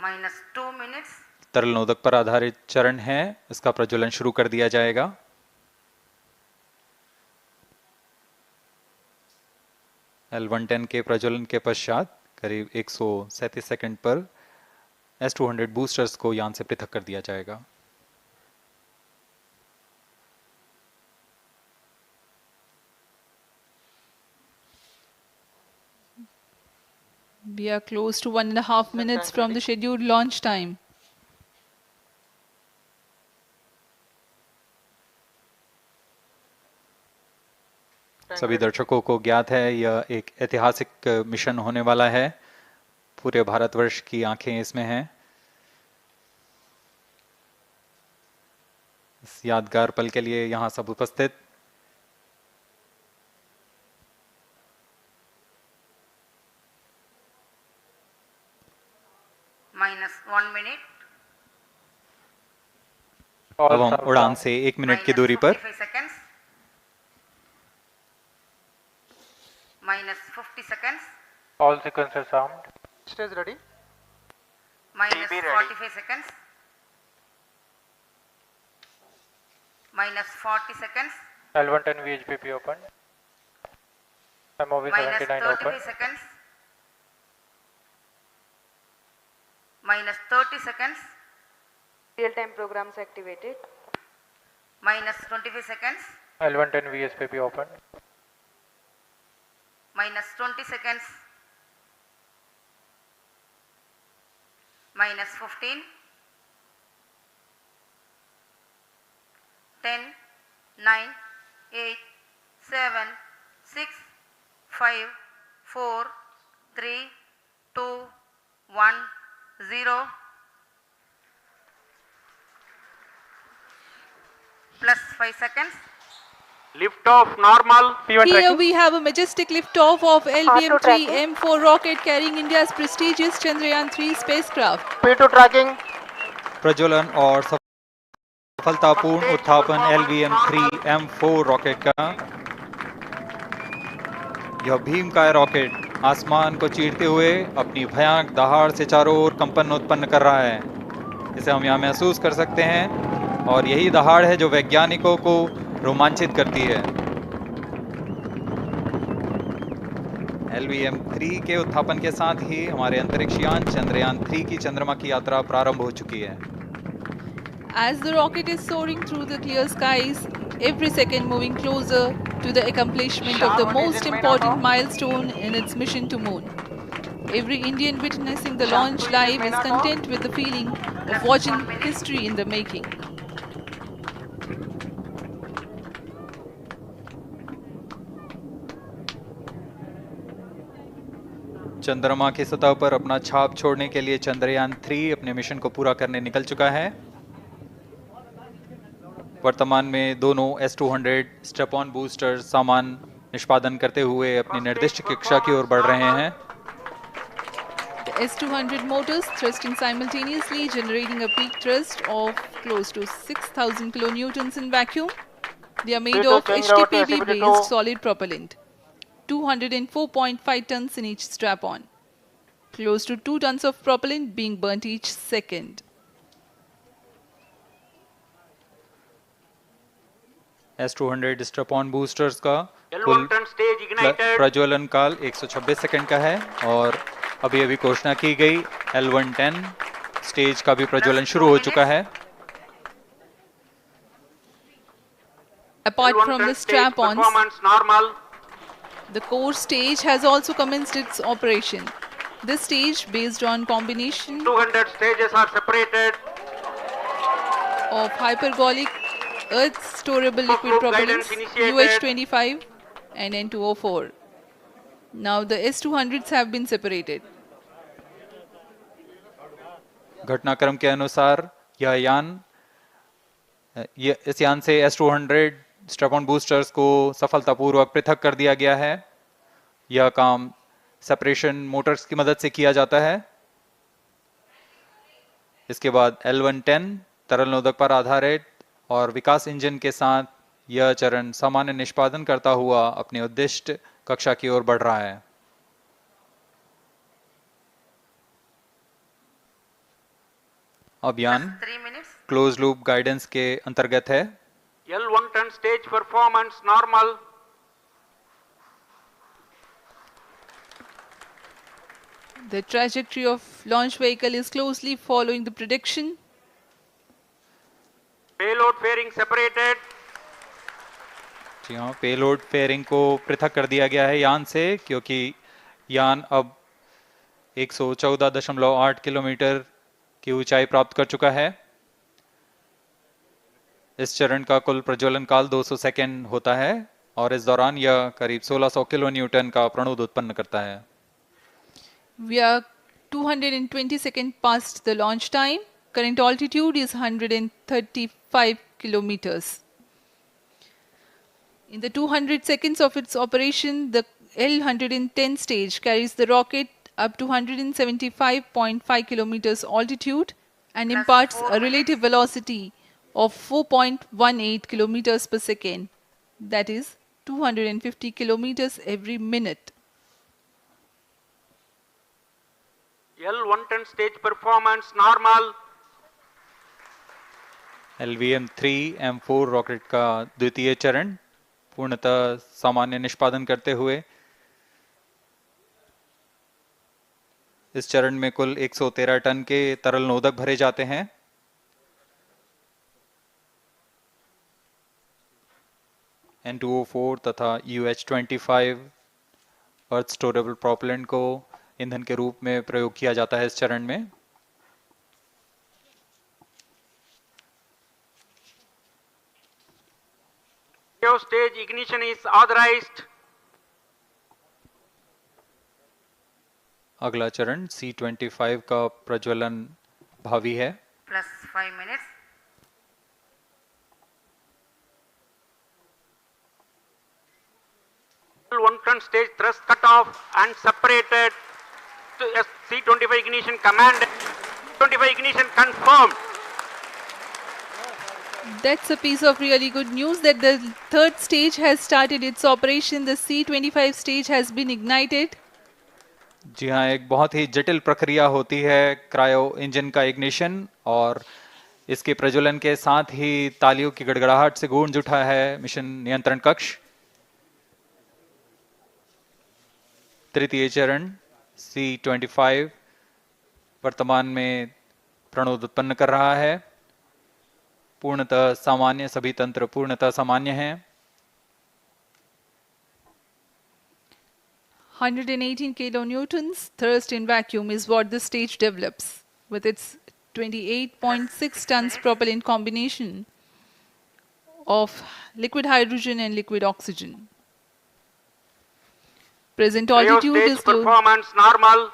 minus 2 minutes. तरल नोदक पर आधारित चरण है, इसका प्रज्वलन शुरू कर दिया जाएगा। L110 के प्रज्वलन के पश्चात करीब 137 सेकंड पर S200 बूस्टर्स को यान से पृथक कर दिया जाएगा। We are close to 1.5 minutes from the scheduled launch time. सभी दर्शकों को ज्ञात है यह एक ऐतिहासिक मिशन होने वाला है। पूरे भारतवर्ष की आंखें इसमें हैं। इस यादगार पल के लिए यहाँ सब उपस्थित। minus 1 minute. अब हम उड़ान से 1 मिनट की दूरी पर। -55 seconds. minus 50 seconds. All sequences armed. Stage ready. minus 45 seconds. minus 40 seconds. L110 VHPP open. MOV minus 79 35 open. seconds. minus 30 seconds. Real-time programs activated. minus 25 seconds. L110 VSPP open. minus 20 seconds. minus 15. 10, 9, 8, 7, 6, 5, 4, 3, 2, 1, 0. Plus 5 seconds. Lift off normal. Here we have a majestic liftoff of LVM-3 M4 rocket carrying India's prestigious Chandrayaan-3 spacecraft. P2 tracking. प्रज्वलन और सफलतापूर्ण उत्थापन LVM-3 M4 rocket का। यह भीमकाय rocket आसमान को चीरते हुए अपनी भयानक दहाड़ से चारों ओर कंपन उत्पन्न कर रहा है। इसे हम यहाँ महसूस कर सकते हैं और यही दहाड़ है जो वैज्ञानिकों को रोमांचित करती है। LVM-3 के उत्थापन के साथ ही हमारे अंतरिक्ष यान चंद्रयान-3 की चंद्रमा की यात्रा प्रारंभ हो चुकी है। As the rocket is soaring through the clear skies, every second moving closer to the accomplishment of the most important milestone in its mission to moon. Every Indian witnessing the launch live is content with the feeling of watching history in the making. चंद्रमा की सतह पर अपना छाप छोड़ने के लिए चंद्रयान-3 अपने मिशन को पूरा करने निकल चुका है। वर्तमान में दोनों S-200 स्टेप ऑन बूस्टर सामान निष्पादन करते हुए अपनी निर्दिष्ट कक्षा की ओर बढ़ रहे हैं। The S-200 motors thrusting simultaneously, generating a peak thrust of close to 6,000 kilonewtons in vacuum. They are made of HTPB-based solid propellant, 204.5 tons in each strap-on. Close to 2 tons of propellant being burnt each second. S-200 step on boosters का कुल प्रज्वलन काल 126 second का है और अभी अभी घोषणा की गई L110 स्टेज का भी प्रज्वलन शुरू हो चुका है। Apart from the strap-ons, the core stage has also commenced its operation. This stage, based on combination 200 stages are separated. of hypergolic earth storable liquid propellants UH-25 and N2O4. Now the S-200s have been separated. घटनाक्रम के अनुसार इस यान से S-200 step on boosters को सफलतापूर्वक पृथक कर दिया गया है। यह काम सेपरेशन मोटर्स की मदद से किया जाता है। इसके बाद L110 तरल नोदक पर आधारित और विकास इंजन के साथ यह चरण सामान्य निष्पादन करता हुआ अपनी उद्दिष्ट कक्षा की ओर बढ़ रहा है। अभियान क्लोज लूप गाइडेंस के अंतर्गत है। L110 stage performance normal. The trajectory of launch vehicle is closely following the prediction. Payload fairing separated. जी हाँ, पेलोड फेयरिंग को पृथक कर दिया गया है यान से, क्योंकि यान अब 114.8 किलोमीटर की ऊंचाई प्राप्त कर चुका है। इस चरण का कुल प्रज्वलन काल 200 सेकेंड होता है और इस दौरान यह करीब 1600 किलो न्यूटन का प्रणुद उत्पन्न करता है। We are 220 seconds past the launch time. Current altitude is 135 kilometers. In the 200 seconds of its operation, the L110 stage carries the rocket up to 175.5 kilometers altitude and imparts a relative velocity of 4.18 kilometers per second, that is 250 kilometers every minute. L110 stage performance normal. LVM-3 M4 rocket का द्वितीय चरण पूर्णतः सामान्य निष्पादन करते हुए इस चरण में कुल 113 टन के तरल नोदक भरे जाते हैं। N2O4 तथा UH-25 अर्थ स्टोरेबल प्रोपेलेंट को ईंधन के रूप में प्रयोग किया जाता है इस चरण में। Stage ignition is authorized. अगला चरण C-25 का प्रज्वलन भावी है। Plus 5 minutes. 1-ton stage thrust cut off and separated to C25 ignition command. 25 ignition confirmed. That's a piece of really good news that the third stage has started its operation. The C25 stage has been ignited. जी हाँ, एक बहुत ही जटिल प्रक्रिया होती है cryo engine का ignition, और इसके प्रज्वलन के साथ ही तालियों की गड़गड़ाहट से गूंज उठा है मिशन नियंत्रण कक्ष। तृतीय चरण C25 वर्तमान में प्रणोद उत्पन्न कर रहा है। पूर्णतः सामान्य, सभी तंत्र पूर्णतः सामान्य हैं। 118 kilonewtons thrust in vacuum is what the stage develops with its 28.6 tons propellant combination of liquid hydrogen and liquid oxygen. Present altitude is low. Performance normal.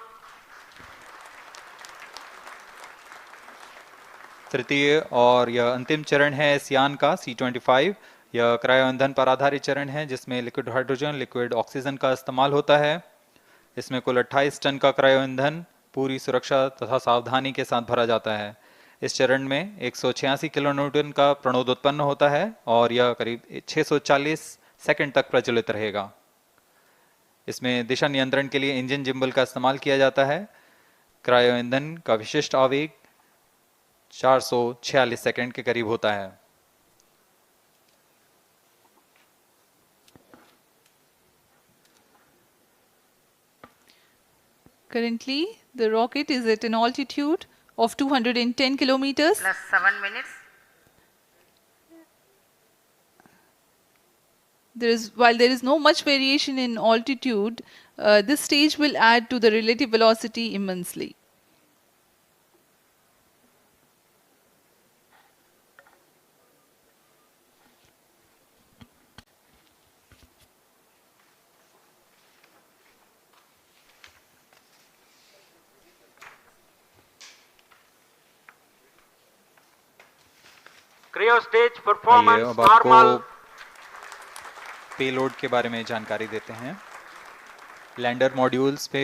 तृतीय और यह अंतिम चरण है इस यान का C25। यह क्रायो ईंधन पर आधारित चरण है जिसमें लिक्विड हाइड्रोजन, लिक्विड ऑक्सीजन का इस्तेमाल होता है। इसमें कुल 28 टन का क्रायो ईंधन पूरी सुरक्षा तथा सावधानी के साथ भरा जाता है। इस चरण में 186 किलोन्यूटन का प्रणोद उत्पन्न होता है और यह करीब 640 सेकंड तक प्रज्वलित रहेगा। इसमें दिशा नियंत्रण के लिए इंजन जिम्बल का इस्तेमाल किया जाता है। क्रायो ईंधन का विशिष्ट आवेग 446 सेकंड के करीब होता है। Currently, the rocket is at an altitude of 210 kilometers. Plus 7 minutes. While there is no much variation in altitude, this stage will add to the relative velocity immensely. Cryo stage आइए performance अब आपको normal. Payload के बारे में जानकारी देते हैं। Lander modules पे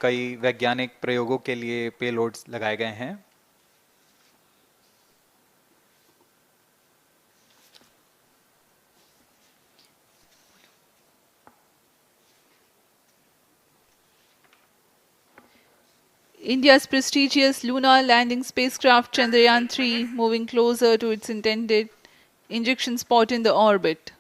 कई वैज्ञानिक प्रयोगों के लिए पेलोड्स लगाए गए हैं। India's prestigious lunar landing spacecraft Chandrayaan-3 moving closer to its intended injection spot in the orbit.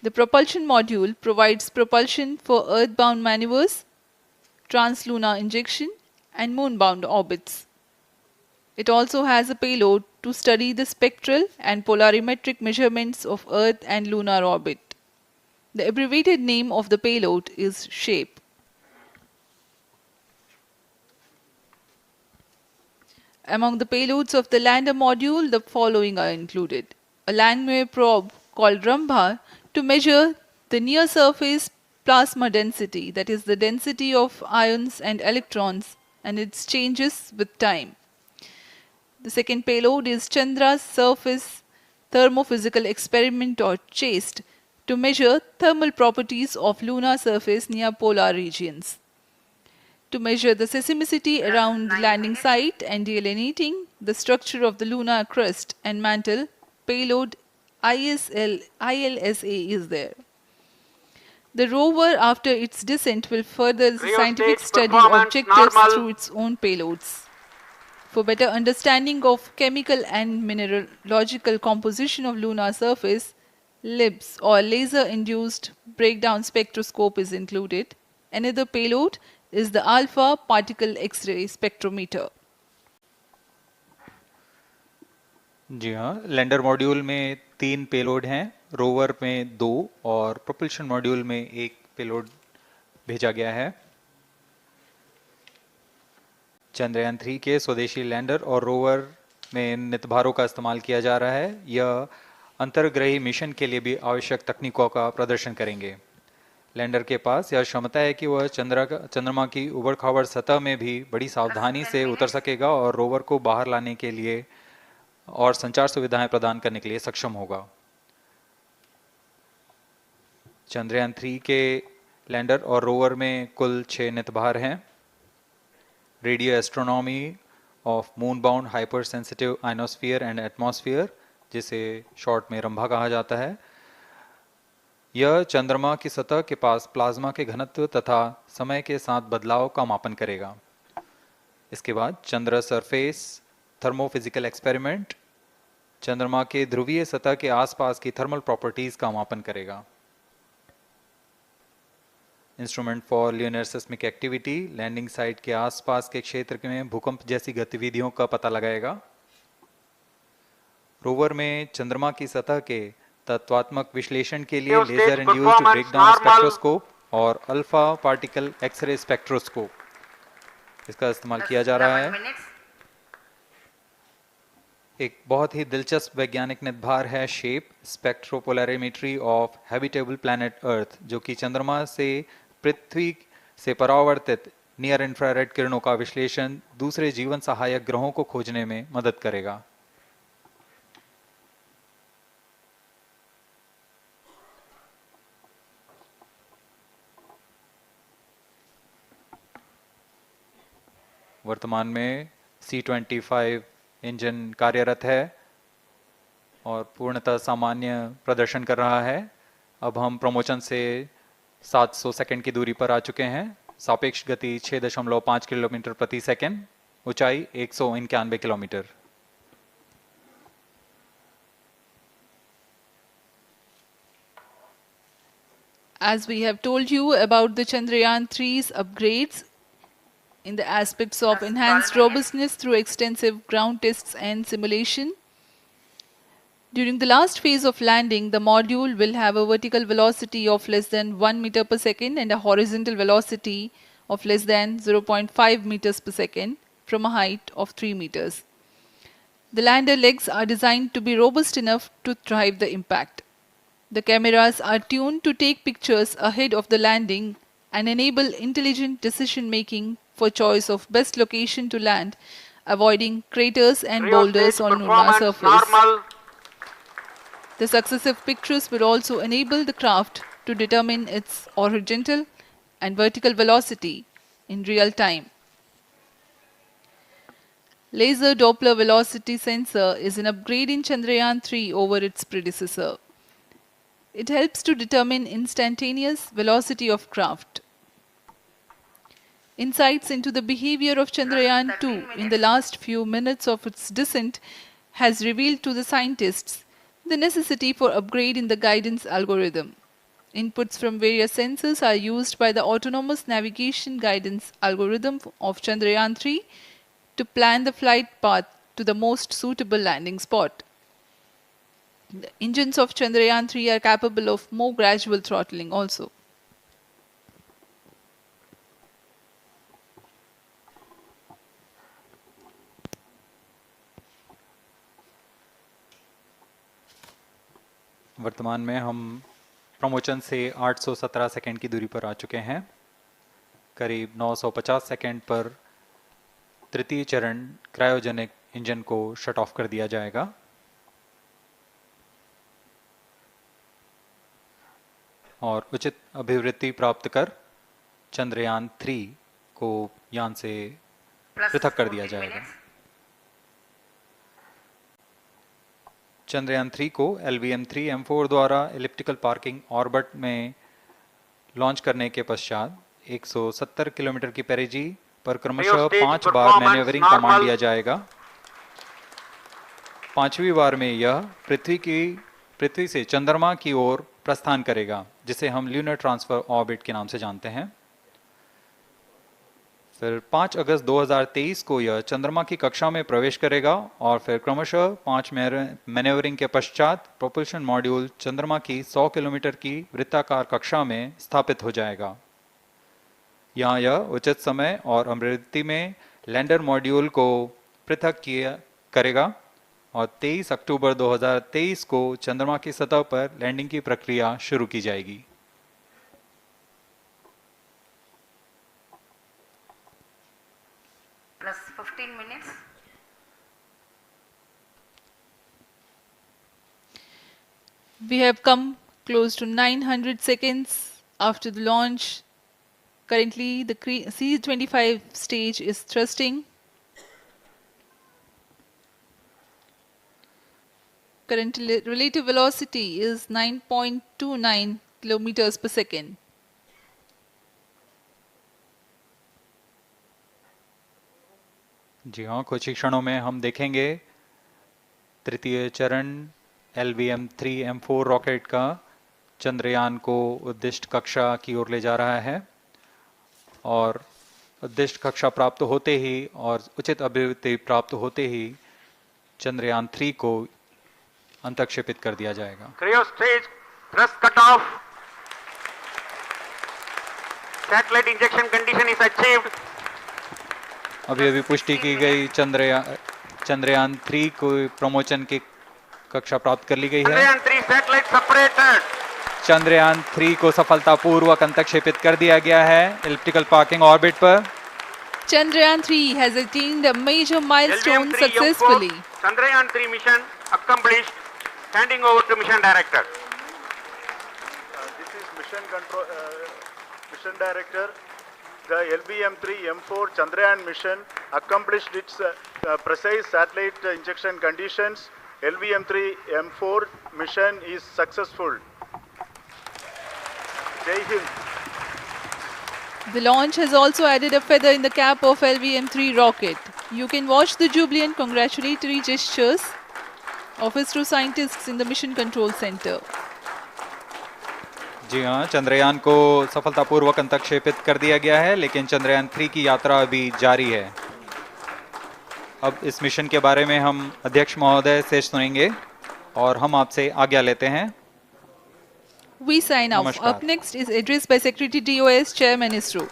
The propulsion module provides propulsion for earthbound maneuvers, translunar injection, and moonbound orbits. It also has a payload to study the spectral and polarimetric measurements of Earth and lunar orbit. The abbreviated name of the payload is SHAPE. Among the payloads of the lander module, the following are included. A landwehr probe called Rambha to measure the near-surface plasma density, that is the density of ions and electrons, and its changes with time. The second payload is Chandra's Surface Thermophysical Experiment, or CHASTE, to measure thermal properties of lunar surface near polar regions. To measure the seismicity around the landing site and delineating the structure of the lunar crust and mantle, payload ILSA is there. The rover, after its descent, will further the scientific study objectives through its own payloads. For better understanding of chemical and mineralogical composition of lunar surface, LIBS or laser-induced breakdown spectroscope is included. Another payload is the alpha particle X-ray spectrometer. जी हाँ, lander module में 3 payload हैं, rover में 2 और propulsion module में 1 payload भेजा गया है। चंद्रयान 3 के स्वदेशी लैंडर और रोवर में नितभारों का इस्तेमाल किया जा रहा है। यह अंतर्ग्रही मिशन के लिए भी आवश्यक तकनीकों का प्रदर्शन करेंगे। लैंडर के पास यह क्षमता है कि वह चंद्रमा की उबड़-खाबड़ सतह में भी बड़ी सावधानी से उतर सकेगा और रोवर को बाहर लाने के लिए और संचार सुविधाएं प्रदान करने के लिए सक्षम होगा। चंद्रयान 3 के लैंडर और रोवर में कुल 6 नितभार हैं। Radio astronomy of moon bound hyper sensitive ionosphere and atmosphere, जिसे शॉर्ट में रंभा कहा जाता है, यह चंद्रमा की सतह के पास प्लाज्मा के घनत्व तथा समय के साथ बदलाव का मापन करेगा। इसके बाद चंद्र सरफेस थर्मोफिजिकल एक्सपेरिमेंट चंद्रमा के ध्रुवीय सतह के आसपास की थर्मल प्रॉपर्टीज का मापन करेगा। Instrument for lunar seismic activity landing site के आसपास के क्षेत्र में भूकंप जैसी गतिविधियों का पता लगाएगा। रोवर में चंद्रमा की सतह के तत्वात्मक विश्लेषण के लिए लेजर इंड्यूस्ड ब्रेकडाउन स्पेक्ट्रोस्कोप और अल्फा पार्टिकल एक्सरे स्पेक्ट्रोस्कोप इसका इस्तेमाल किया जा रहा है। एक बहुत ही दिलचस्प वैज्ञानिक निर्धार है shape स्पेक्ट्रोपोलैरिमेट्री of habitable planet earth, जो कि चंद्रमा से पृथ्वी से परावर्तित नियर इंफ्रारेड किरणों का विश्लेषण दूसरे जीवन सहायक ग्रहों को खोजने में मदद करेगा। वर्तमान में C-25 इंजन कार्यरत है और पूर्णतः सामान्य प्रदर्शन कर रहा है। अब हम प्रमोशन से 700 सेकंड की दूरी पर आ चुके हैं। सापेक्ष गति 6.5 किलोमीटर प्रति सेकंड, ऊंचाई 191 kilometre. As we have told you about the Chandrayaan 3's upgrades in the aspects of enhanced robustness through extensive ground tests and simulation. During the last phase of landing, the module will have a vertical velocity of less than 1 meter per second and a horizontal velocity of less than 0.5 meters per second from a height of 3 meters. The lander legs are designed to be robust enough to thrive the impact. The cameras are tuned to take pictures ahead of the landing and enable intelligent decision making for choice of best location to land, avoiding craters and boulders on lunar surface. The successive pictures will also enable the craft to determine its horizontal and vertical velocity in real time. Laser Doppler velocity sensor is an upgrade in Chandrayaan 3 over its predecessor. It helps to determine instantaneous velocity of craft. Insights into the behavior of Chandrayaan 2 in the last few minutes of its descent has revealed to the scientists the necessity for upgrade in the guidance algorithm. Inputs from various sensors are used by the autonomous navigation guidance algorithm of Chandrayaan 3 to plan the flight path to the most suitable landing spot. The engines of Chandrayaan 3 are capable of more gradual throttling also. वर्तमान में हम promotion से 817 second की दूरी पर आ चुके हैं। करीब 950 सेकंड पर तृतीय चरण क्रायोजेनिक इंजन को शट ऑफ कर दिया जाएगा। और उचित अभिवृद्धि प्राप्त कर चंद्रयान 3 को यान से पृथक कर दिया जाएगा। चंद्रयान 3 को LVM-3M4 द्वारा एलिप्टिकल पार्किंग ऑर्बिट में लॉन्च करने के पश्चात 170 किलोमीटर की पेरिजी पर क्रमशः 5 बार मैन्यूवरिंग कमांड दिया जाएगा। 5वीं बार में यह पृथ्वी से चंद्रमा की ओर प्रस्थान करेगा, जिसे हम ल्यूनर ट्रांसफर ऑर्बिट के नाम से जानते हैं। फिर 5 अगस्त 2023 को यह चंद्रमा की कक्षा में प्रवेश करेगा और फिर क्रमशः 5 मैन्यूवरिंग के पश्चात प्रोपल्शन मॉड्यूल चंद्रमा की 100 किलोमीटर की वृत्ताकार कक्षा में स्थापित हो जाएगा। यहाँ यह उचित समय और अभिवृद्धि में लैंडर मॉड्यूल को पृथक करेगा और 23 अक्टूबर 2023 को चंद्रमा की सतह पर लैंडिंग की प्रक्रिया शुरू की जाएगी। Plus 15 minutes. We have come close to 900 seconds after the launch. Currently, the C-25 stage is thrusting. Current relative velocity is 9.29 kilometers per second. जी हाँ, कुछ ही क्षणों में हम देखेंगे तृतीय चरण LVM-3M4 रॉकेट का चंद्रयान को उद्दिष्ट कक्षा की ओर ले जा रहा है और उद्दिष्ट कक्षा प्राप्त होते ही और उचित अभिवृद्धि प्राप्त होते ही चंद्रयान 3 को अंतक्षेपित कर दिया जाएगा। Cryo stage thrust cutoff. Satellite injection condition is achieved. अभी पुष्टि की गई चंद्रयान 3 को प्रमोशन की कक्षा प्राप्त कर ली गई है। Chandrayaan 3 satellite separated. चंद्रयान 3 को सफलतापूर्वक अंतक्षेपित कर दिया गया है एलिप्टिकल पार्किंग ऑर्बिट पर। Chandrayaan 3 has attained a major milestone successfully. Chandrayaan 3 mission accomplished. Handing over to mission director. This is mission director. The LVM-3M4 Chandrayaan mission accomplished its precise satellite injection conditions. LVM-3M4 mission is successful. Jai Hind. The launch has also added a feather in the cap of LVM-3 rocket. You can watch the jubilant congratulatory gestures of ISRO scientists in the Mission Control Center. जी हाँ, चंद्रयान को सफलतापूर्वक अंतक्षेपित कर दिया गया है, लेकिन चंद्रयान 3 की यात्रा अभी जारी है। अब इस मिशन के बारे में हम अध्यक्ष महोदय से सुनेंगे और हम आपसे आज्ञा लेते हैं। We sign off. Up next is address by Secretary DOS, Chairman ISRO.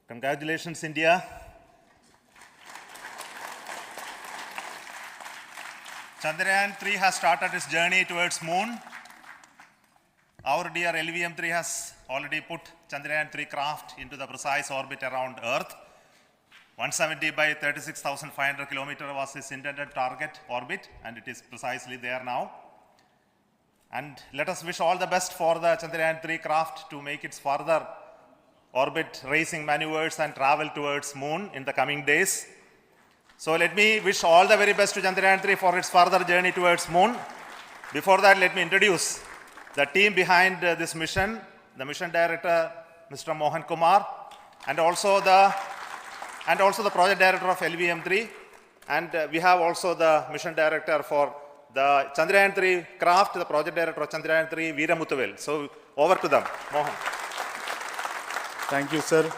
Congratulations, India. Chandrayaan 3 has started its journey towards moon. Our dear LVM-3 has already put Chandrayaan 3 craft into the precise orbit around Earth. 170 by 36,500 kilometers was its intended target orbit, and it is precisely there now. And let us wish all the best for the Chandrayaan 3 craft to make its further orbit racing maneuvers and travel towards moon in the coming days. So let me wish all the very best to Chandrayaan 3 for its further journey towards moon. Before that, let me introduce the team behind this mission, the mission director, Mr. Mohan Kumar, and also the project director of LVM-3, and we have also the mission director for the Chandrayaan 3 craft, the project director of Chandrayaan 3, Veera Muthuvel. So over to them, Mohan. Thank you, sir.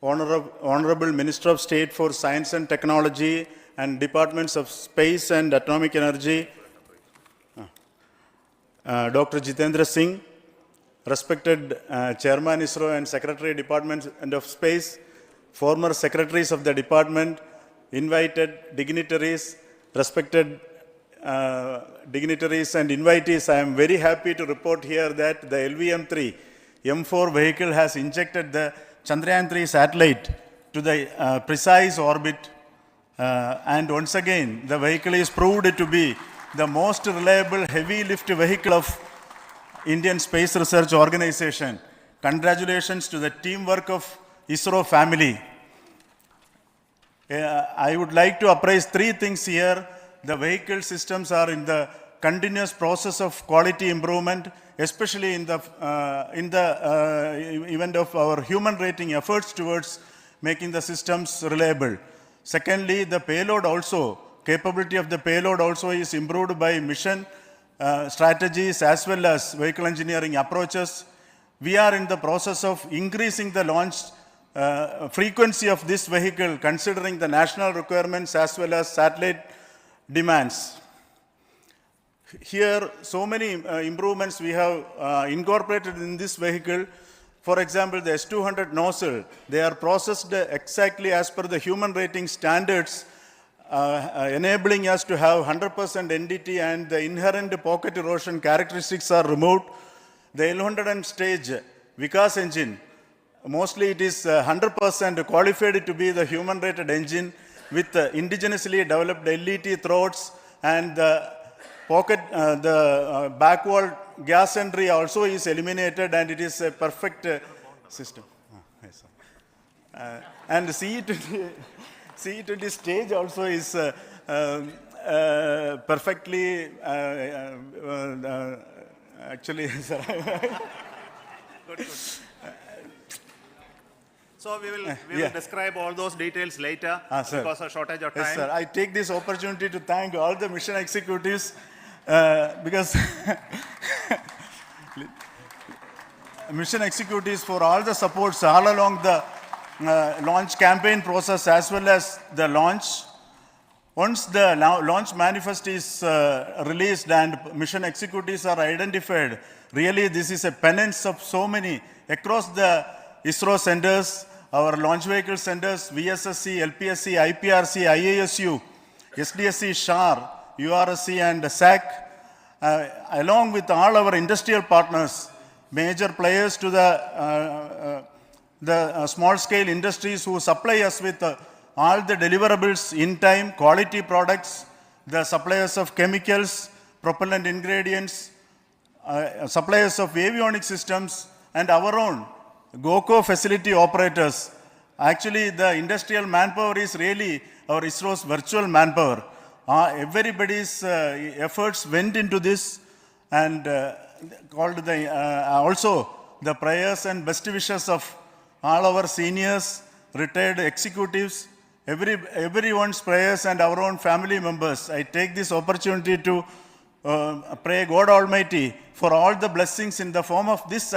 Honorable Minister of State for Science and Technology and Departments of Space and Atomic Energy, Dr. Jitendra Singh, respected Chairman ISRO and Secretary Department of Space, former secretaries of the department, invited dignitaries, respected dignitaries and invitees, I am very happy to report here that the LVM-3 M4 vehicle has injected the Chandrayaan 3 satellite to the precise orbit, and once again the vehicle is proved to be the most reliable heavy lift vehicle of Indian Space Research Organization. Congratulations to the teamwork of ISRO family. I would like to appraise three things here. The vehicle systems are in the continuous process of quality improvement, especially in the event of our human rating efforts towards making the systems reliable. Secondly, the payload also, capability of the payload also is improved by mission strategies as well as vehicle engineering approaches. We are in the process of increasing the launch frequency of this vehicle considering the national requirements as well as satellite demands. Here, so many improvements we have incorporated in this vehicle. For example, the S200 nozzle, they are processed exactly as per the human rating standards, enabling us to have 100% NDT, and the inherent pocket erosion characteristics are removed. The L100 stage Vikas engine, mostly it is 100% qualified to be the human rated engine with indigenously developed LET throats, and the pocket, back wall gas entry also is eliminated, and it is a perfect system. Yes, and CE20 stage also is perfectly, actually, sir. Good. So we will describe all those details later because of shortage of time. Yes, sir. I take this opportunity to thank all the mission executives because mission executives for all the supports all along the launch campaign process as well as the launch. Once the launch manifest is released and mission executives are identified, really this is a penance of so many across the ISRO centers, our launch vehicle centers, VSSC, LPSC, IPRC, IASU, SDSC, SHAR, URSC and SAC, along with all our industrial partners, major players to the small-scale industries who supply us with all the deliverables in time, quality products, the suppliers of chemicals, propellant ingredients, suppliers of avionics systems, and our own GOCO facility operators. Actually, the industrial manpower is really our ISRO's virtual manpower. Everybody's efforts went into this, and also the prayers and best wishes of all our seniors, retired executives, everyone's prayers and our own family members. I take this opportunity to pray God Almighty for all the blessings in the form of this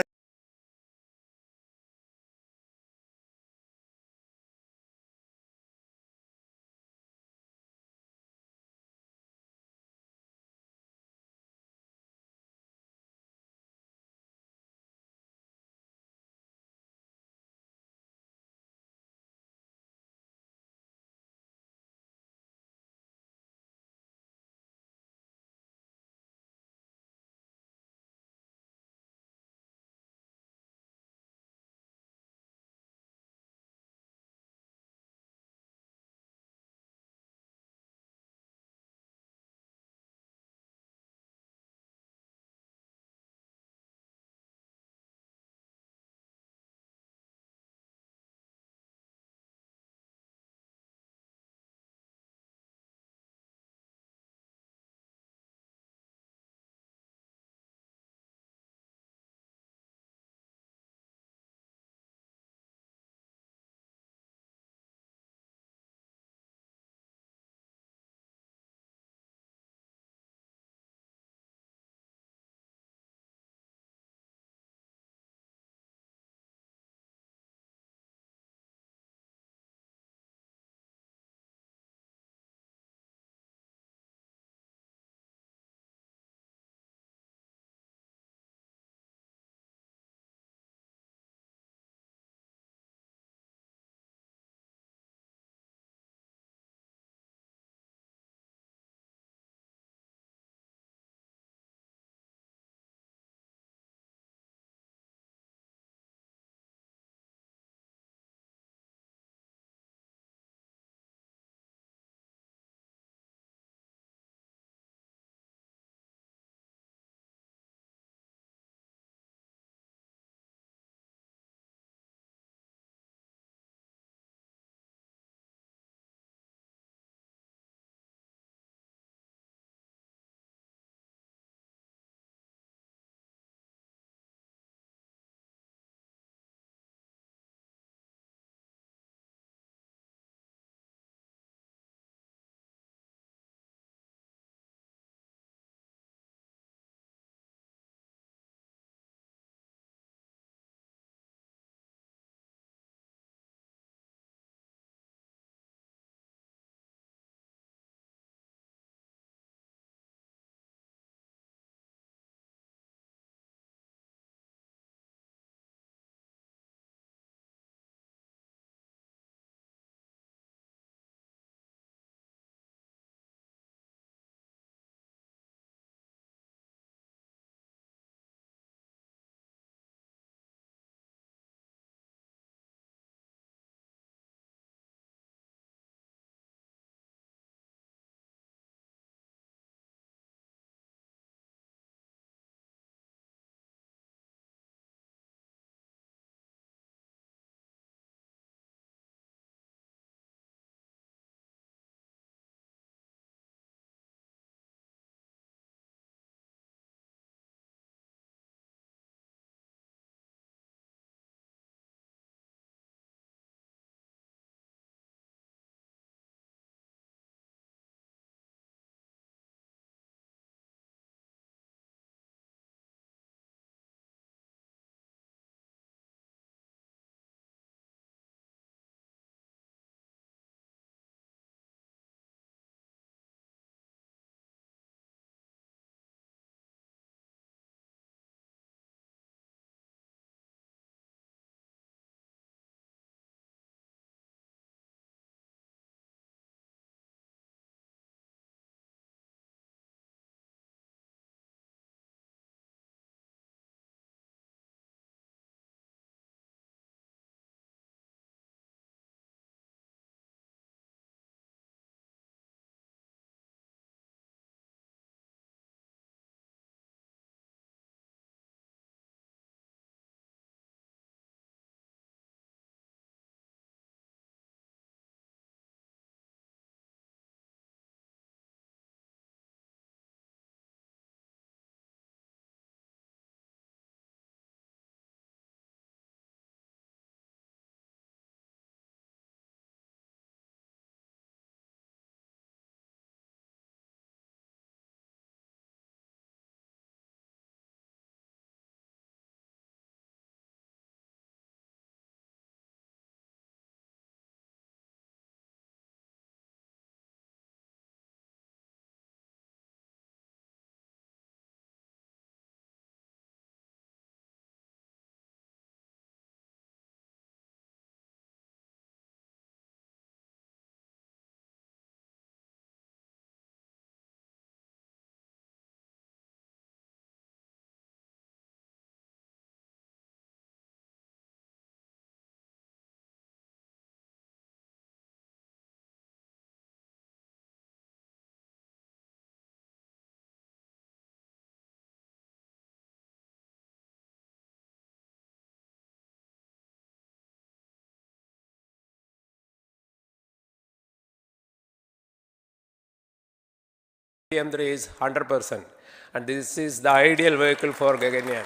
LVM3 is 100%, and this is the ideal vehicle for Gaganyaan.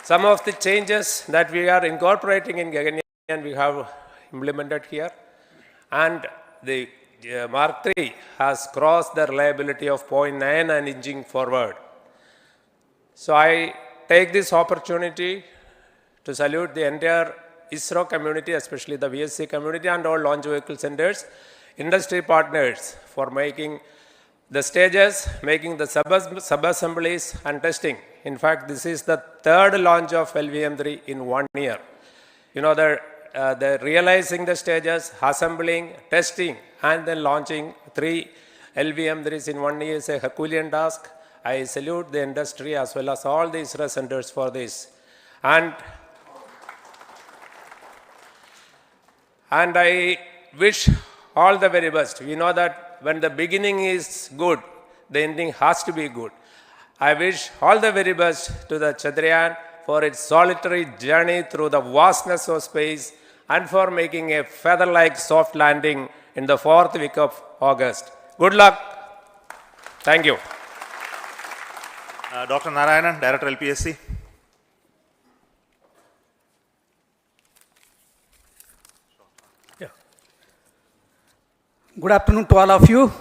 Some of the changes that we are incorporating in Gaganyaan we have implemented here, and the Mark III has crossed the reliability of 0.9 and inching forward. So I take this opportunity to salute the entire ISRO community, especially the VSC community and all launch vehicle centers, industry partners for making the stages, making the sub-assemblies and testing. In fact, this is the third launch of LVM3 in 1 year. You know, the realizing the stages, assembling, testing, and then launching 3 LVM3s in 1 year is a Herculean task. I salute the industry as well as all the ISRO centers for this. And I wish all the very best. We know that when the beginning is good, the ending has to be good. I wish all the very best to the Chandrayaan for its solitary journey through the vastness of space and for making a feather-like soft landing in the 4th week of August. Good luck. Thank you. Dr. Narayanan, Director LPSC. Good afternoon to all of you.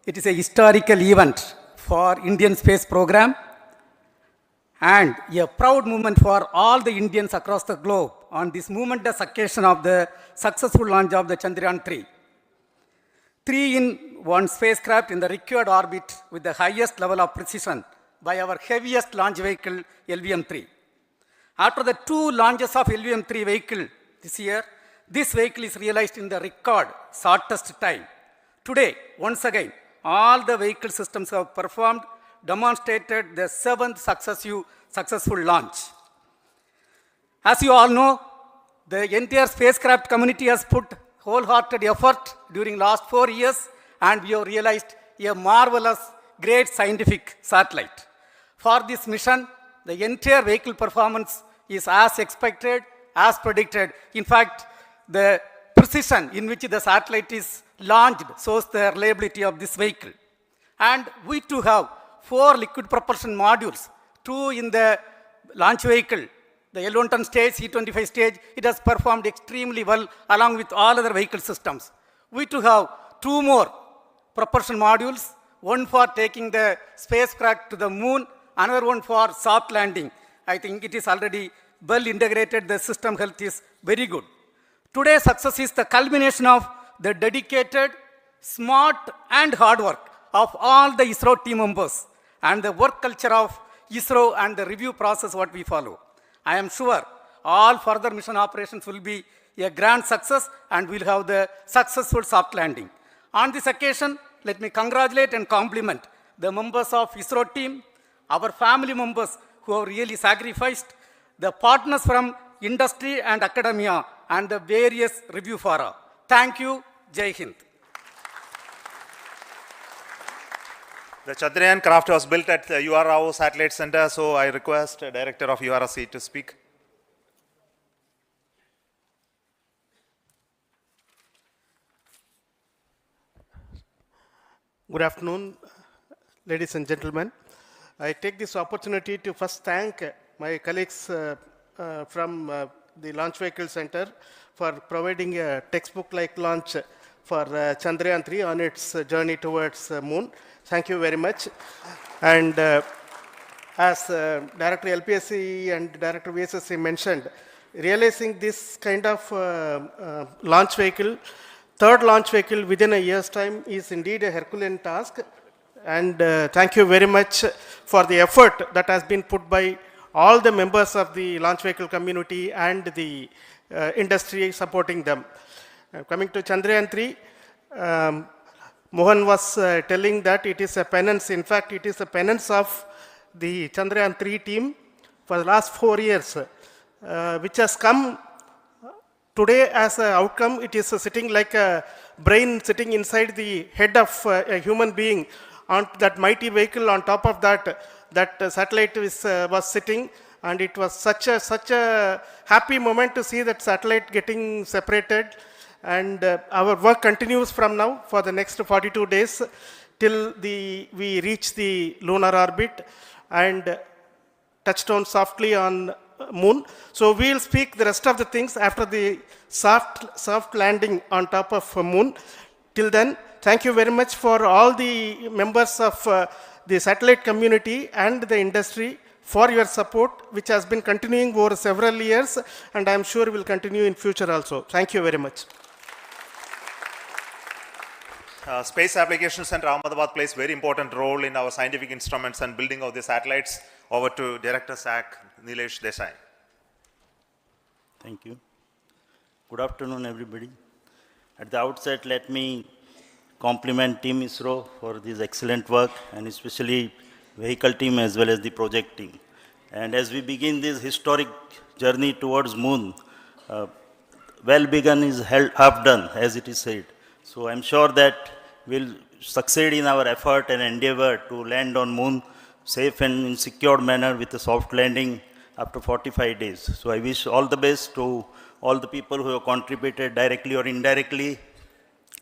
It is a historical event for Indian space program and a proud moment for all the Indians across the globe on this momentous occasion of the successful launch of the Chandrayaan 3. 3-in-1 spacecraft in the required orbit with the highest level of precision by our heaviest launch vehicle LVM3. After the 2 launches of LVM3 vehicle this year, this vehicle is realized in the record shortest time. Today, once again, all the vehicle systems have performed, demonstrated the 7th successful launch. As you all know, the entire spacecraft community has put wholehearted effort during last 4 years, and we have realized a marvelous, great scientific satellite. For this mission, the entire vehicle performance is as expected, as predicted. In fact, the precision in which the satellite is launched shows the reliability of this vehicle. And we too have 4 liquid propulsion modules, 2 in the launch vehicle. The L110 stage, C25 stage, it has performed extremely well along with all other vehicle systems. We too have 2 more propulsion modules, one for taking the spacecraft to the moon, another one for soft landing. I think it is already well integrated, the system health is very good. Today's success is the culmination of the dedicated, smart and hard work of all the ISRO team members and the work culture of ISRO and the review process what we follow. I am sure all further mission operations will be a grand success and we'll have the successful soft landing. On this occasion, let me congratulate and compliment the members of ISRO team, our family members who have really sacrificed, the partners from industry and academia, and the various review fora. Thank you. Jai Hind. The Chandrayaan craft was built at the UR Rao Satellite Center, so I request the Director of URSC to speak. Good afternoon, ladies and gentlemen. I take this opportunity to first thank my colleagues from the Launch Vehicle Center for providing a textbook-like launch for Chandrayaan 3 on its journey towards moon. Thank you very much. And as Director LPSC and Director VSSC mentioned, realizing this kind of launch vehicle, third launch vehicle within a year's time is indeed a Herculean task. And thank you very much for the effort that has been put by all the members of the launch vehicle community and the industry supporting them. Coming to Chandrayaan 3, Mohan was telling that it is a penance. In fact, it is a penance of the Chandrayaan 3 team for the last 4 years, which has come today as an outcome. It is sitting like a brain sitting inside the head of a human being on that mighty vehicle. On top of that, that satellite was sitting, and it was such a happy moment to see that satellite getting separated. And our work continues from now for the next 42 days till we reach the lunar orbit and touch down softly on moon. So we will speak the rest of the things after the soft landing on top of moon. Till then, thank you very much for all the members of the satellite community and the industry for your support, which has been continuing over several years, and I am sure will continue in future also. Thank you very much. Space Application Center Ahmedabad plays very important role in our scientific instruments and building of the satellites. Over to Director SAC, Nilesh Desai. Thank you. Good afternoon, everybody. At the outset, let me compliment Team ISRO for this excellent work, and especially vehicle team as well as the project team. And as we begin this historic journey towards moon, well begun is half done, as it is said. So I'm sure that we'll succeed in our effort and endeavor to land on moon safe and in secured manner with a soft landing after 45 days. So I wish all the best to all the people who have contributed directly or indirectly,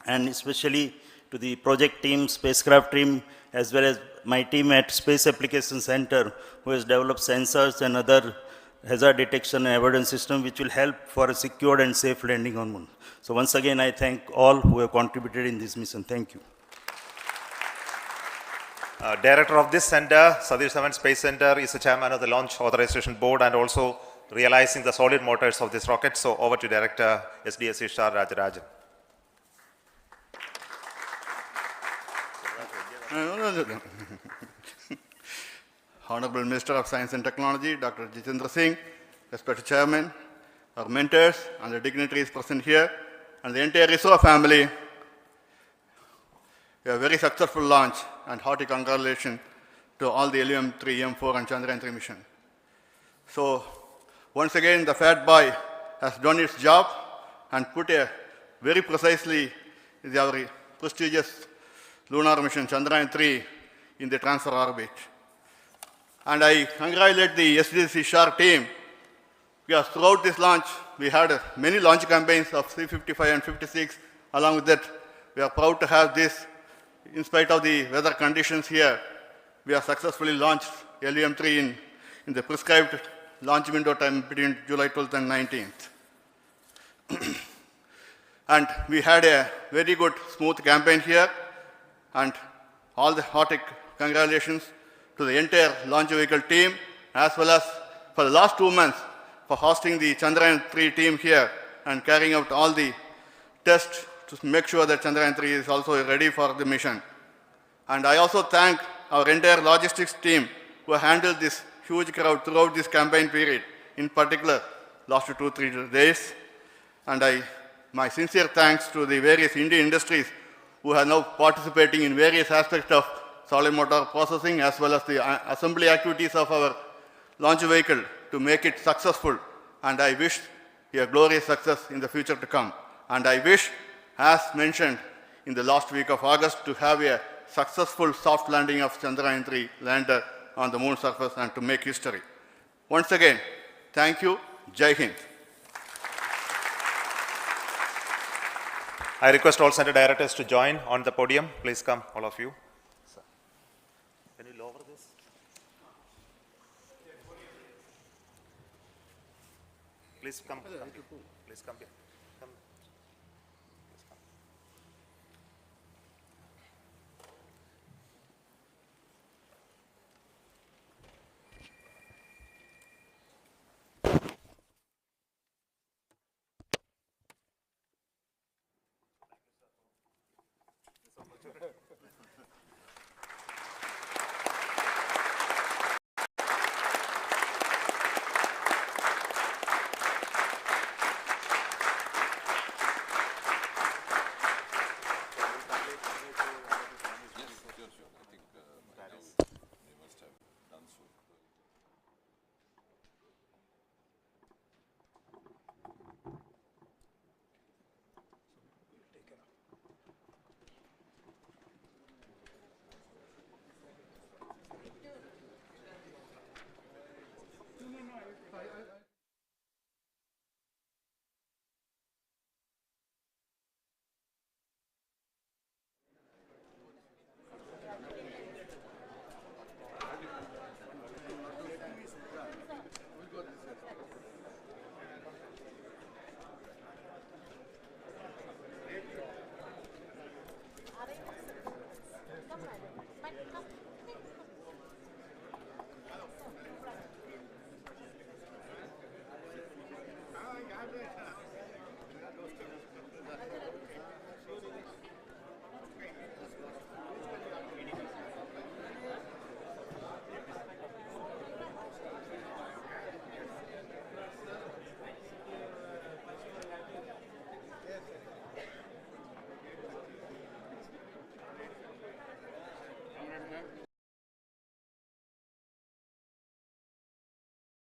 and especially to the project team, spacecraft team, as well as my team at Space Application Center, who has developed sensors and other hazard detection and avoidance system, which will help for a secured and safe landing on moon. So once again, I thank all who have contributed in this mission. Thank you. Director of this center, Satish Dhawan Space Center, is the chairman of the Launch Authorization Board and also realizing the solid motors of this rocket. So over to Director SDSC Star Rajarajan. Honorable Minister of Science and Technology, Dr. Jitendra Singh, respected Chairman, our mentors and the dignitaries present here, and the entire ISRO family, a very successful launch and hearty congratulations to all the LVM-3, M4 and Chandrayaan-3 mission. So once again, the Fat Boy has done its job and put a very precisely our prestigious lunar mission Chandrayaan-3 in the transfer orbit. And I congratulate the SDSC SHAR team, because throughout this launch, we had many launch campaigns of C-55 and 56. Along with that, we are proud to have this. In spite of the weather conditions here, we have successfully launched LVM-3 in the prescribed launch window time between July 12th and 19th. And we had a very good, smooth campaign here, and all the hearty congratulations to the entire launch vehicle team, as well as for the last 2 months for hosting the Chandrayaan-3 team here and carrying out all the tests to make sure that Chandrayaan-3 is also ready for the mission. And I also thank our entire logistics team who handled this huge crowd throughout this campaign period, in particular last 2-3 days. And my sincere thanks to the various Indian industries who are now participating in various aspects of solid motor processing as well as the assembly activities of our launch vehicle to make it successful. And I wish a glorious success in the future to come. And I wish, as mentioned in the last week of August, to have a successful soft landing of Chandrayaan-3 lander on the moon surface and to make history. Once again, thank you. Jai Hind. I request all center directors to join on the podium. Please come, all of you. Can you lower this? Please come. Please come here.